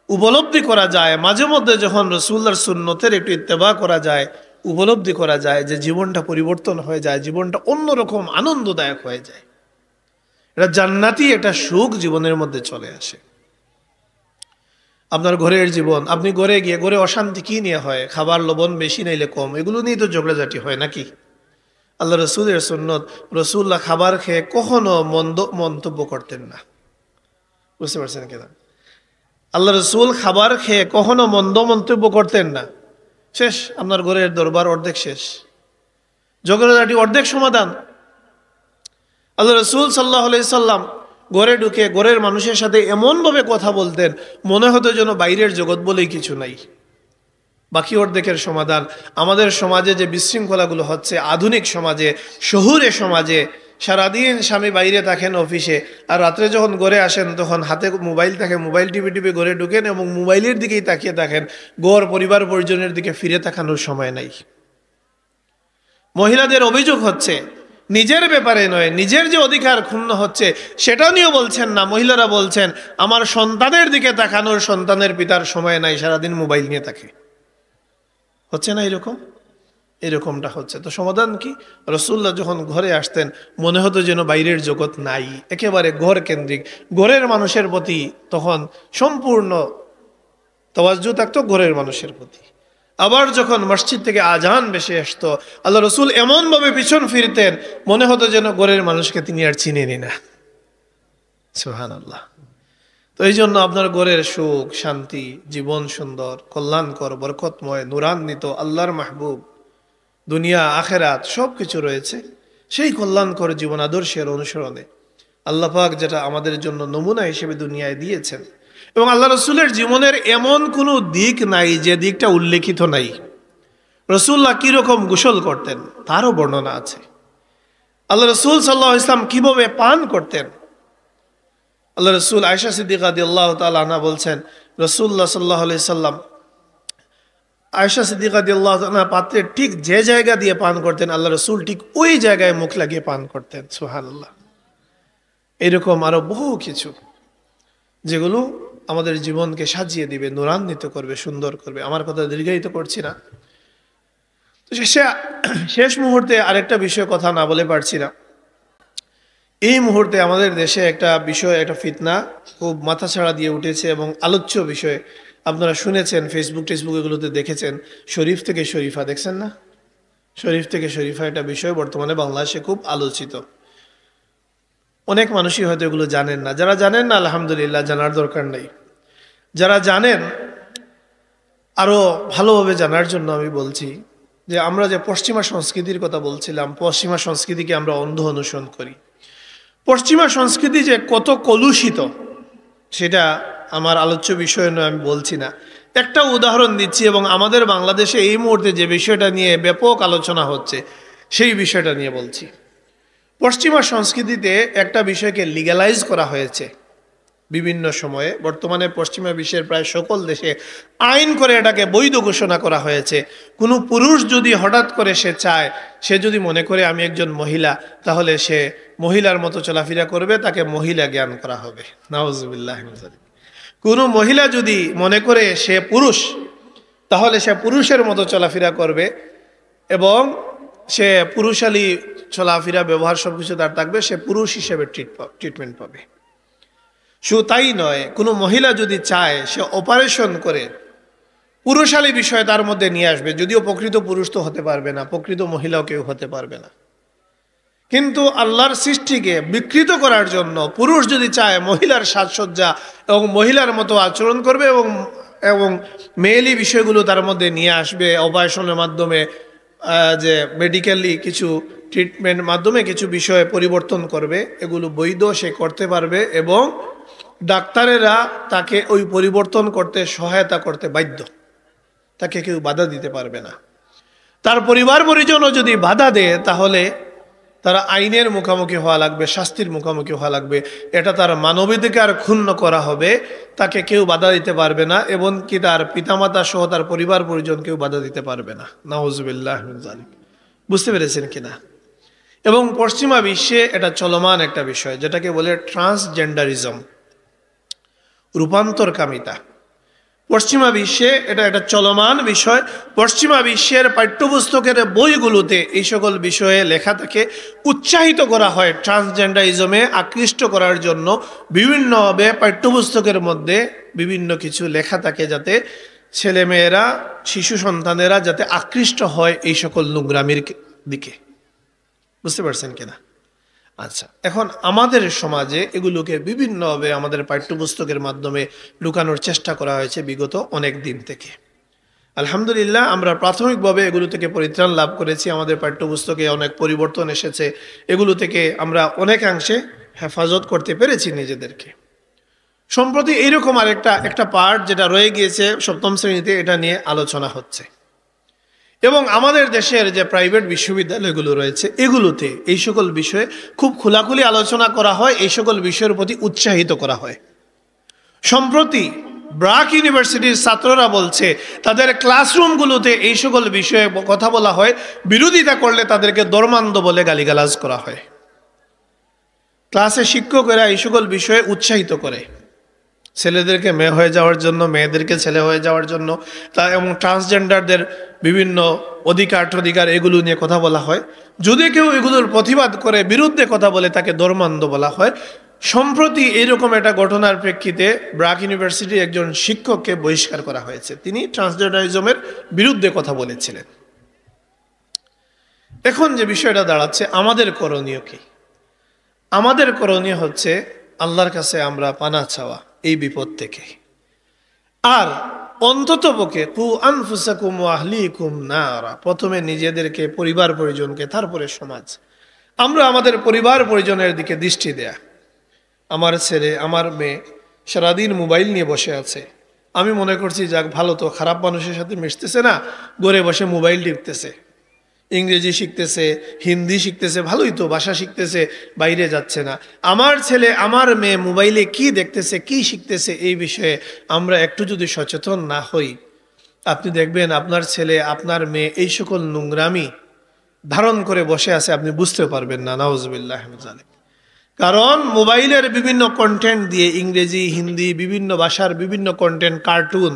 উপলব্ধি করা যায়, মাঝে মধ্যে যখন রসুল্লাহর সুন্নতের একটু ইত্তেবা করা যায়, উপলব্ধি করা যায় যে জীবনটা পরিবর্তন হয়ে যায়, জীবনটা অন্যরকম আনন্দদায়ক হয়ে যায়। এটা জান্নাতি একটা সুখ জীবনের মধ্যে চলে আসে। আপনার ঘরের জীবন, আপনি ঘরে গিয়ে ঘরে অশান্তি কি নিয়ে হয়? খাবার লবণ বেশি নাইলে কম, এগুলো নিয়ে তো ঝগড়াঝাটি হয় নাকি? আল্লাহ রসুলের সুন্নত, রসুল্লাহ খাবার খেয়ে কখনো মন্তব্য করতেন না। বুঝতে পারছেন কিনা? আল্লাহ রসুল খাবার খেয়ে কখনো মন্দ মন্তব্য করতেন না। শেষ, আপনার ঘরের দরবার অর্ধেক শেষ, ঝগড়াঝাটি অর্ধেক সমাধান। আল্লাহ রসুল সাল্লাল্লাহু আলাইহি সাল্লাম ঘরে ঢুকে ঘরের মানুষের সাথে এমনভাবে কথা বলতেন, মনে হতো যেন বাইরের জগৎ বলেই কিছু নাই। বাকি অর্ধেকের সমাধান আমাদের সমাজে যে বিশৃঙ্খলাগুলো হচ্ছে, আধুনিক সমাজে, শহুরে সমাজে, সারাদিন স্বামী বাইরে থাকেন অফিসে, আর রাত্রে যখন ঘরে আসেন তখন হাতে মোবাইল থাকে, মোবাইল টিপে টিপে ঘরে ঢুকেন এবং মোবাইলের দিকেই তাকিয়ে থাকেন, ঘর পরিবার পরিজনের দিকে ফিরে তাকানোর সময় নাই। মহিলাদের অভিযোগ হচ্ছে নিজের ব্যাপারে নয়, নিজের যে অধিকার ক্ষুণ্ণ হচ্ছে সেটা নিয়েও বলছেন না। মহিলারা বলছেন আমার সন্তানের দিকে তাকানোর, সন্তানের পিতার সময় নাই, সারাদিন মোবাইল নিয়ে থাকে। হচ্ছে না এরকম? এরকমটা হচ্ছে। তো সমাধান কি? রাসূলুল্লাহ যখন ঘরে আসতেন মনে হতো যেন বাইরের জগৎ নাই, একেবারে ঘর কেন্দ্রিক, ঘরের মানুষের প্রতি তখন সম্পূর্ণ তাওয়াজ্জু থাকতো, ঘরের মানুষের প্রতি। আবার যখন মসজিদ থেকে আজান ভেসে আসতো আল্লাহ রসুল এমনভাবে পিছন ফিরতেন মনে হতো যেন ঘরের মানুষকে তিনি আর চিনেনি না। সুবহানাল্লাহ। তো এই জন্য আপনার ঘরের সুখ, শান্তি, জীবন সুন্দর, কল্যাণকর, বরকতময়, নূরান্বিত, আল্লাহর মাহবুব, দুনিয়া আখেরাত সব কিছু রয়েছে সেই কল্যাণকর জীবন আদর্শের অনুসরণে। আল্লাহ পাক যেটা আমাদের জন্য নমুনা হিসেবে দুনিয়ায় দিয়েছেন, এবং আল্লাহ রসুলের জীবনের এমন কোনো দিক নাই যে দিকটা উল্লেখিত নাই। রসুল্লাহ কীরকম গোসল করতেন তারও বর্ণনা আছে। আল্লাহ রসুল সাল্লাল্লাহু আলাইহি ওয়াসাল্লাম কীভাবে পান করতেন। আল্লাহ রসুল আয়েশা সিদ্দিকা রাদিয়াল্লাহু তাআলা আনহা বলছেন, রসুল্লাহ সাল্লাল্লাহু আলাইহি ওয়াসাল্লাম আয়েশা সিদ্দিকা রাদিয়াল্লাহু তাআলা পাত্রের ঠিক যে জায়গা দিয়ে পান করতেন আল্লাহ রসুল ঠিক ওই জায়গায় মুখ লাগিয়ে পান করতেন। সুবহানাল্লাহ। এরকম আরো বহু কিছু যেগুলো আমাদের জীবনকে সাজিয়ে দিবে, নূরান্বিত করবে, সুন্দর করবে। আমার কথা দীর্ঘায়িত করছি না। তো শেষ মুহূর্তে আরেকটা বিষয় কথা না বলে পারছি না। এই মুহূর্তে আমাদের দেশে একটা বিষয়, একটা ফিতনা খুব মাথাছাড়া দিয়ে উঠেছে এবং আলোচ্য বিষয়। আপনারা শুনেছেন, ফেসবুক টেসবুক এগুলোতে দেখেছেন, শরীফ থেকে শরীফা, দেখছেন না? শরীফ থেকে শরীফা একটা বিষয় বর্তমানে বাংলাদেশে খুব আলোচিত। অনেক মানুষই হয়তো এগুলো জানেন না। যারা জানেন না আলহামদুলিল্লাহ, জানার দরকার নেই। যারা জানেন আরো ভালোভাবে জানার জন্য আমি বলছি যে আমরা যে পশ্চিমা সংস্কৃতির কথা বলছিলাম, পশ্চিমা সংস্কৃতিকে আমরা অন্ধ অনুসরণ করি। পশ্চিমা সংস্কৃতি যে কত কলুষিত সেটা আমার আলোচ্য বিষয় নয়, আমি বলছি না। একটা উদাহরণ দিচ্ছি, এবং আমাদের বাংলাদেশে এই মুহূর্তে যে বিষয়টা নিয়ে ব্যাপক আলোচনা হচ্ছে সেই বিষয়টা নিয়ে বলছি। পশ্চিমা সংস্কৃতিতে একটা বিষয়কে লিগ্যালাইজ করা হয়েছে বিভিন্ন সময়ে। বর্তমানে পশ্চিমা বিশ্বের প্রায় সকল দেশে আইন করে এটাকে বৈধ ঘোষণা করা হয়েছে। কোনো পুরুষ যদি হঠাৎ করে সে চায়, সে যদি মনে করে আমি একজন মহিলা, তাহলে সে মহিলার মতো চলাফেরা করবে, তাকে মহিলা জ্ঞান করা হবে। নাউজুবিল্লাহ। কোনো মহিলা যদি মনে করে সে পুরুষ, তাহলে সে পুরুষের মতো চলাফেরা করবে এবং সে পুরুষালী চলাফেরা, ব্যবহার সবকিছু তার থাকবে, সে পুরুষ হিসেবে ট্রিটমেন্ট পাবে। শুধু তাই নয়, কোনো মহিলা যদি চায় সে অপারেশন করে পুরুষালী বিষয় তার মধ্যে নিয়ে আসবে, যদিও প্রকৃত পুরুষ তো হতে পারবে না, প্রকৃত মহিলাও কেউ হতে পারবে না, কিন্তু আল্লাহর সৃষ্টিকে বিকৃত করার জন্য পুরুষ যদি চায় মহিলার সাজসজ্জা এবং মহিলার মতো আচরণ করবে এবং মেয়েলি বিষয়গুলো তার মধ্যে নিয়ে আসবে, অপারেশনের মাধ্যমে, যে মেডিকেলি কিছু ট্রিটমেন্ট মাধ্যমে কিছু বিষয় পরিবর্তন করবে, এগুলো বৈধ, সে করতে পারবে এবং ডাক্তারেরা তাকে ওই পরিবর্তন করতে সহায়তা করতে বাধ্য, তাকে কেউ বাধা দিতে পারবে না। তার পরিবার পরিজনও যদি বাধা দেয় তাহলে তারা আইনের মুখোমুখি হওয়া লাগবে, শাস্তির মুখোমুখি হওয়া লাগবে। এটা তার মানবাধিকার ক্ষুণ্ণ করা হবে, তাকে কেউ বাধা দিতে পারবে না, এবং কি তার পিতামাতা সহ তার পরিবার পরিজন কেউ বাধা দিতে পারবে না। নাউজুবিল্লাহ মিন যালিক। বুঝতে পেরেছেন কিনা? এবং পশ্চিমা বিশ্বে এটা চলমান একটা বিষয়, যেটাকে বলে ট্রান্সজেন্ডারিজম, রূপান্তরকামিতা। পশ্চিমা বিশ্বে এটা একটা চলমান বিষয়। পশ্চিমা বিশ্বের পাঠ্যপুস্তকের বইগুলোতে এই সকল বিষয়ে লেখা থাকে, উৎসাহিত করা হয় ট্রান্সজেন্ডারিজমে আকৃষ্ট করার জন্য। বিভিন্নভাবে পাঠ্যপুস্তকের মধ্যে বিভিন্ন কিছু লেখা থাকে যাতে ছেলেমেয়েরা, শিশু সন্তানেরা যাতে আকৃষ্ট হয় এই সকল নোংরামির দিকে। বুঝতে পারছেন কিনা? আচ্ছা, এখন আমাদের সমাজে এগুলোকে বিভিন্নভাবে আমাদের পাঠ্যপুস্তকের মাধ্যমে লুকানোর চেষ্টা করা হয়েছে বিগত অনেক দিন থেকে। আলহামদুলিল্লাহ, আমরা প্রাথমিকভাবে এগুলো থেকে পরিত্রাণ লাভ করেছি। আমাদের পাঠ্যপুস্তকে অনেক পরিবর্তন এসেছে, এগুলো থেকে আমরা অনেকাংশে হেফাজত করতে পেরেছি নিজেদেরকে। সম্প্রতি এইরকম একটা পার্ট যেটা রয়ে গিয়েছে সপ্তম শ্রেণীতে, এটা নিয়ে আলোচনা হচ্ছে। এবং আমাদের দেশের যে প্রাইভেট বিশ্ববিদ্যালয়গুলো রয়েছে এগুলোতে এই সকল বিষয়ে খুব খোলাখুলি আলোচনা করা হয়, এই সকল বিষয়ের প্রতি উৎসাহিত করা হয়। সম্প্রতি ব্রাক ইউনিভার্সিটির ছাত্ররা বলছে তাদের ক্লাসরুমগুলোতে এই সকল বিষয়ে কথা বলা হয়, বিরোধিতা করলে তাদেরকে ধর্মান্ধ বলে গালিগালাজ করা হয়। ক্লাসে শিক্ষকেরা এই সকল বিষয়ে উৎসাহিত করে, ছেলেদেরকে মেয়ে হয়ে যাওয়ার জন্য, মেয়েদেরকে ছেলে হয়ে যাওয়ার জন্য, এবং ট্রান্সজেন্ডারদের বিভিন্ন অধিকার এগুলো নিয়ে কথা বলা হয়। যদি কেউ এগুলোর প্রতিবাদ করে, বিরুদ্ধে কথা বলে, তাকে ধর্মান্ধ বলা হয়। সম্প্রতি এরকম একটা ঘটনার প্রেক্ষিতে ব্রাক ইউনিভার্সিটির একজন শিক্ষককে বহিষ্কার করা হয়েছে, তিনি ট্রান্সজেন্ডারিজমের বিরুদ্ধে কথা বলেছিলেন। এখন যে বিষয়টা দাঁড়াচ্ছে, আমাদের করণীয় কি? আমাদের করণীয় হচ্ছে আল্লাহর কাছে আমরা পানাহ চাওয়া এই বিপদ থেকে। আর অন্ততপক্ষে কু আনফুসাকুম ওয়া আহলিকুম নারা, প্রথমে নিজেদেরকে, পরিবার পরিজনকে, তারপরে সমাজ। আমরা আমাদের পরিবার পরিজনের দিকে দৃষ্টি দেয়া। আমার ছেলে, আমার মেয়ে সারাদিন মোবাইল নিয়ে বসে আছে, আমি মনে করছি যাক ভালো, তো খারাপ মানুষের সাথে মিশতেছে না, ঘরে বসে মোবাইল টিপতেছে, ইংরেজি শিখতেছে, হিন্দি শিখতেছে, ভালোই তো, ভাষা শিখতেছে, বাইরে যাচ্ছে না। আমার ছেলে, আমার মেয়ে মোবাইলে কি দেখতেছে, কি শিখতেছে, এই বিষয়ে আমরা একটু যদি সচেতন না হই, আপনি দেখবেন আপনার ছেলে, আপনার মেয়ে এই সকল নোংরামি ধারণ করে বসে আছে, আপনি বুঝতে পারবেন না। নাউজুবিল্লাহ মিন যালিক। কারণ মোবাইলের বিভিন্ন কন্টেন্ট দিয়ে, ইংরেজি, হিন্দি, বিভিন্ন ভাষার বিভিন্ন কন্টেন্ট, কার্টুন,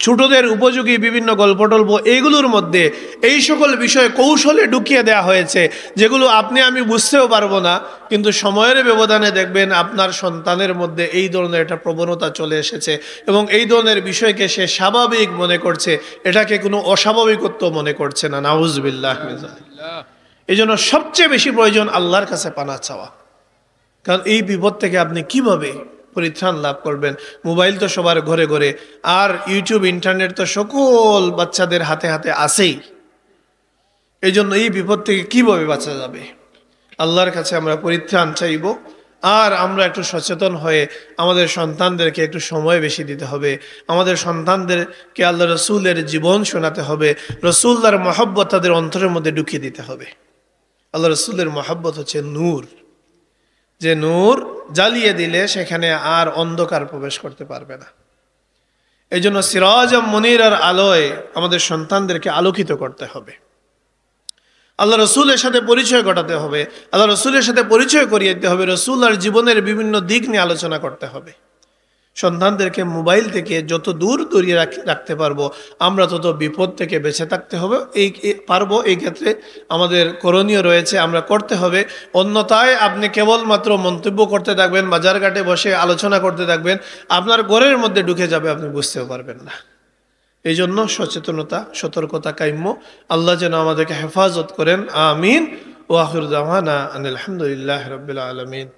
ছোটদের উপযোগী বিভিন্ন গল্প টল্প, এইগুলোর মধ্যে এই সকল বিষয় কৌশলে ঢুকিয়ে দেওয়া হয়েছে, যেগুলো আপনি আমি বুঝতেও পারবো না, কিন্তু সময়ের ব্যবধানে দেখবেন আপনার সন্তানের মধ্যে এই ধরনের একটা প্রবণতা চলে এসেছে, এবং এই ধরনের বিষয়কে সে স্বাভাবিক মনে করছে, এটাকে কোনো অস্বাভাবিকত্ব মনে করছে না। নাউজুবিল্লাহ মিন যালিক। এই জন্য সবচেয়ে বেশি প্রয়োজন আল্লাহর কাছে পানাহ চাওয়া। কারণ এই বিপদ থেকে আপনি কিভাবে পরিত্রাণ লাভ করবেন? মোবাইল তো সবার ঘরে ঘরে, আর ইউটিউব, ইন্টারনেট তো সকল বাচ্চাদের হাতে হাতে আছেই। এই জন্য এই বিপদ থেকে কিভাবে বাঁচা যাবে? আল্লাহর কাছে আমরা পরিত্রাণ চাইব, আর আমরা একটু সচেতন হয়ে আমাদের সন্তানদেরকে একটু সময় বেশি দিতে হবে। আমাদের সন্তানদেরকে আল্লাহ রসুলের জীবন শোনাতে হবে, রসুল্লাহর মহব্বত তাদের অন্তরের মধ্যে ঢুকিয়ে দিতে হবে। আল্লাহ রসুলের মহব্বত হচ্ছে নূর, যে নূর জ্বালিয়ে দিলে সেখানে আর অন্ধকার প্রবেশ করতে পারবে না। এই জন্য সিরাজ মুনীরের আলোয় আমাদের সন্তানদেরকে আলোকিত করতে হবে। আল্লাহ রসুলের সাথে পরিচয় ঘটাতে হবে, আল্লাহ রসুলের সাথে পরিচয় করিয়ে দিতে হবে, রসুল আর জীবনের বিভিন্ন দিক নিয়ে আলোচনা করতে হবে। সন্তানদেরকে মোবাইল থেকে যত দূর দূরিয়ে রাখতে পারবো, আমরা তত বিপদ থেকে বেঁচে থাকতে হবে। এই ক্ষেত্রে আমাদের করণীয় রয়েছে, আমরা করতে হবে। অন্যথায় আপনি কেবলমাত্র মন্তব্য করতে থাকবেন, বাজারঘাটে বসে আলোচনা করতে থাকবেন, আপনার ঘরের মধ্যে ঢুকে যাবে, আপনি বুঝতেও পারবেন না। এই জন্য সচেতনতা, সতর্কতা কাম্য। আল্লাহ যেন আমাদেরকে হেফাজত করেন। আমিন। ওয়া আখিরু দাওয়ানা আনিল হামদুলিল্লাহি রাব্বিল আলামিন।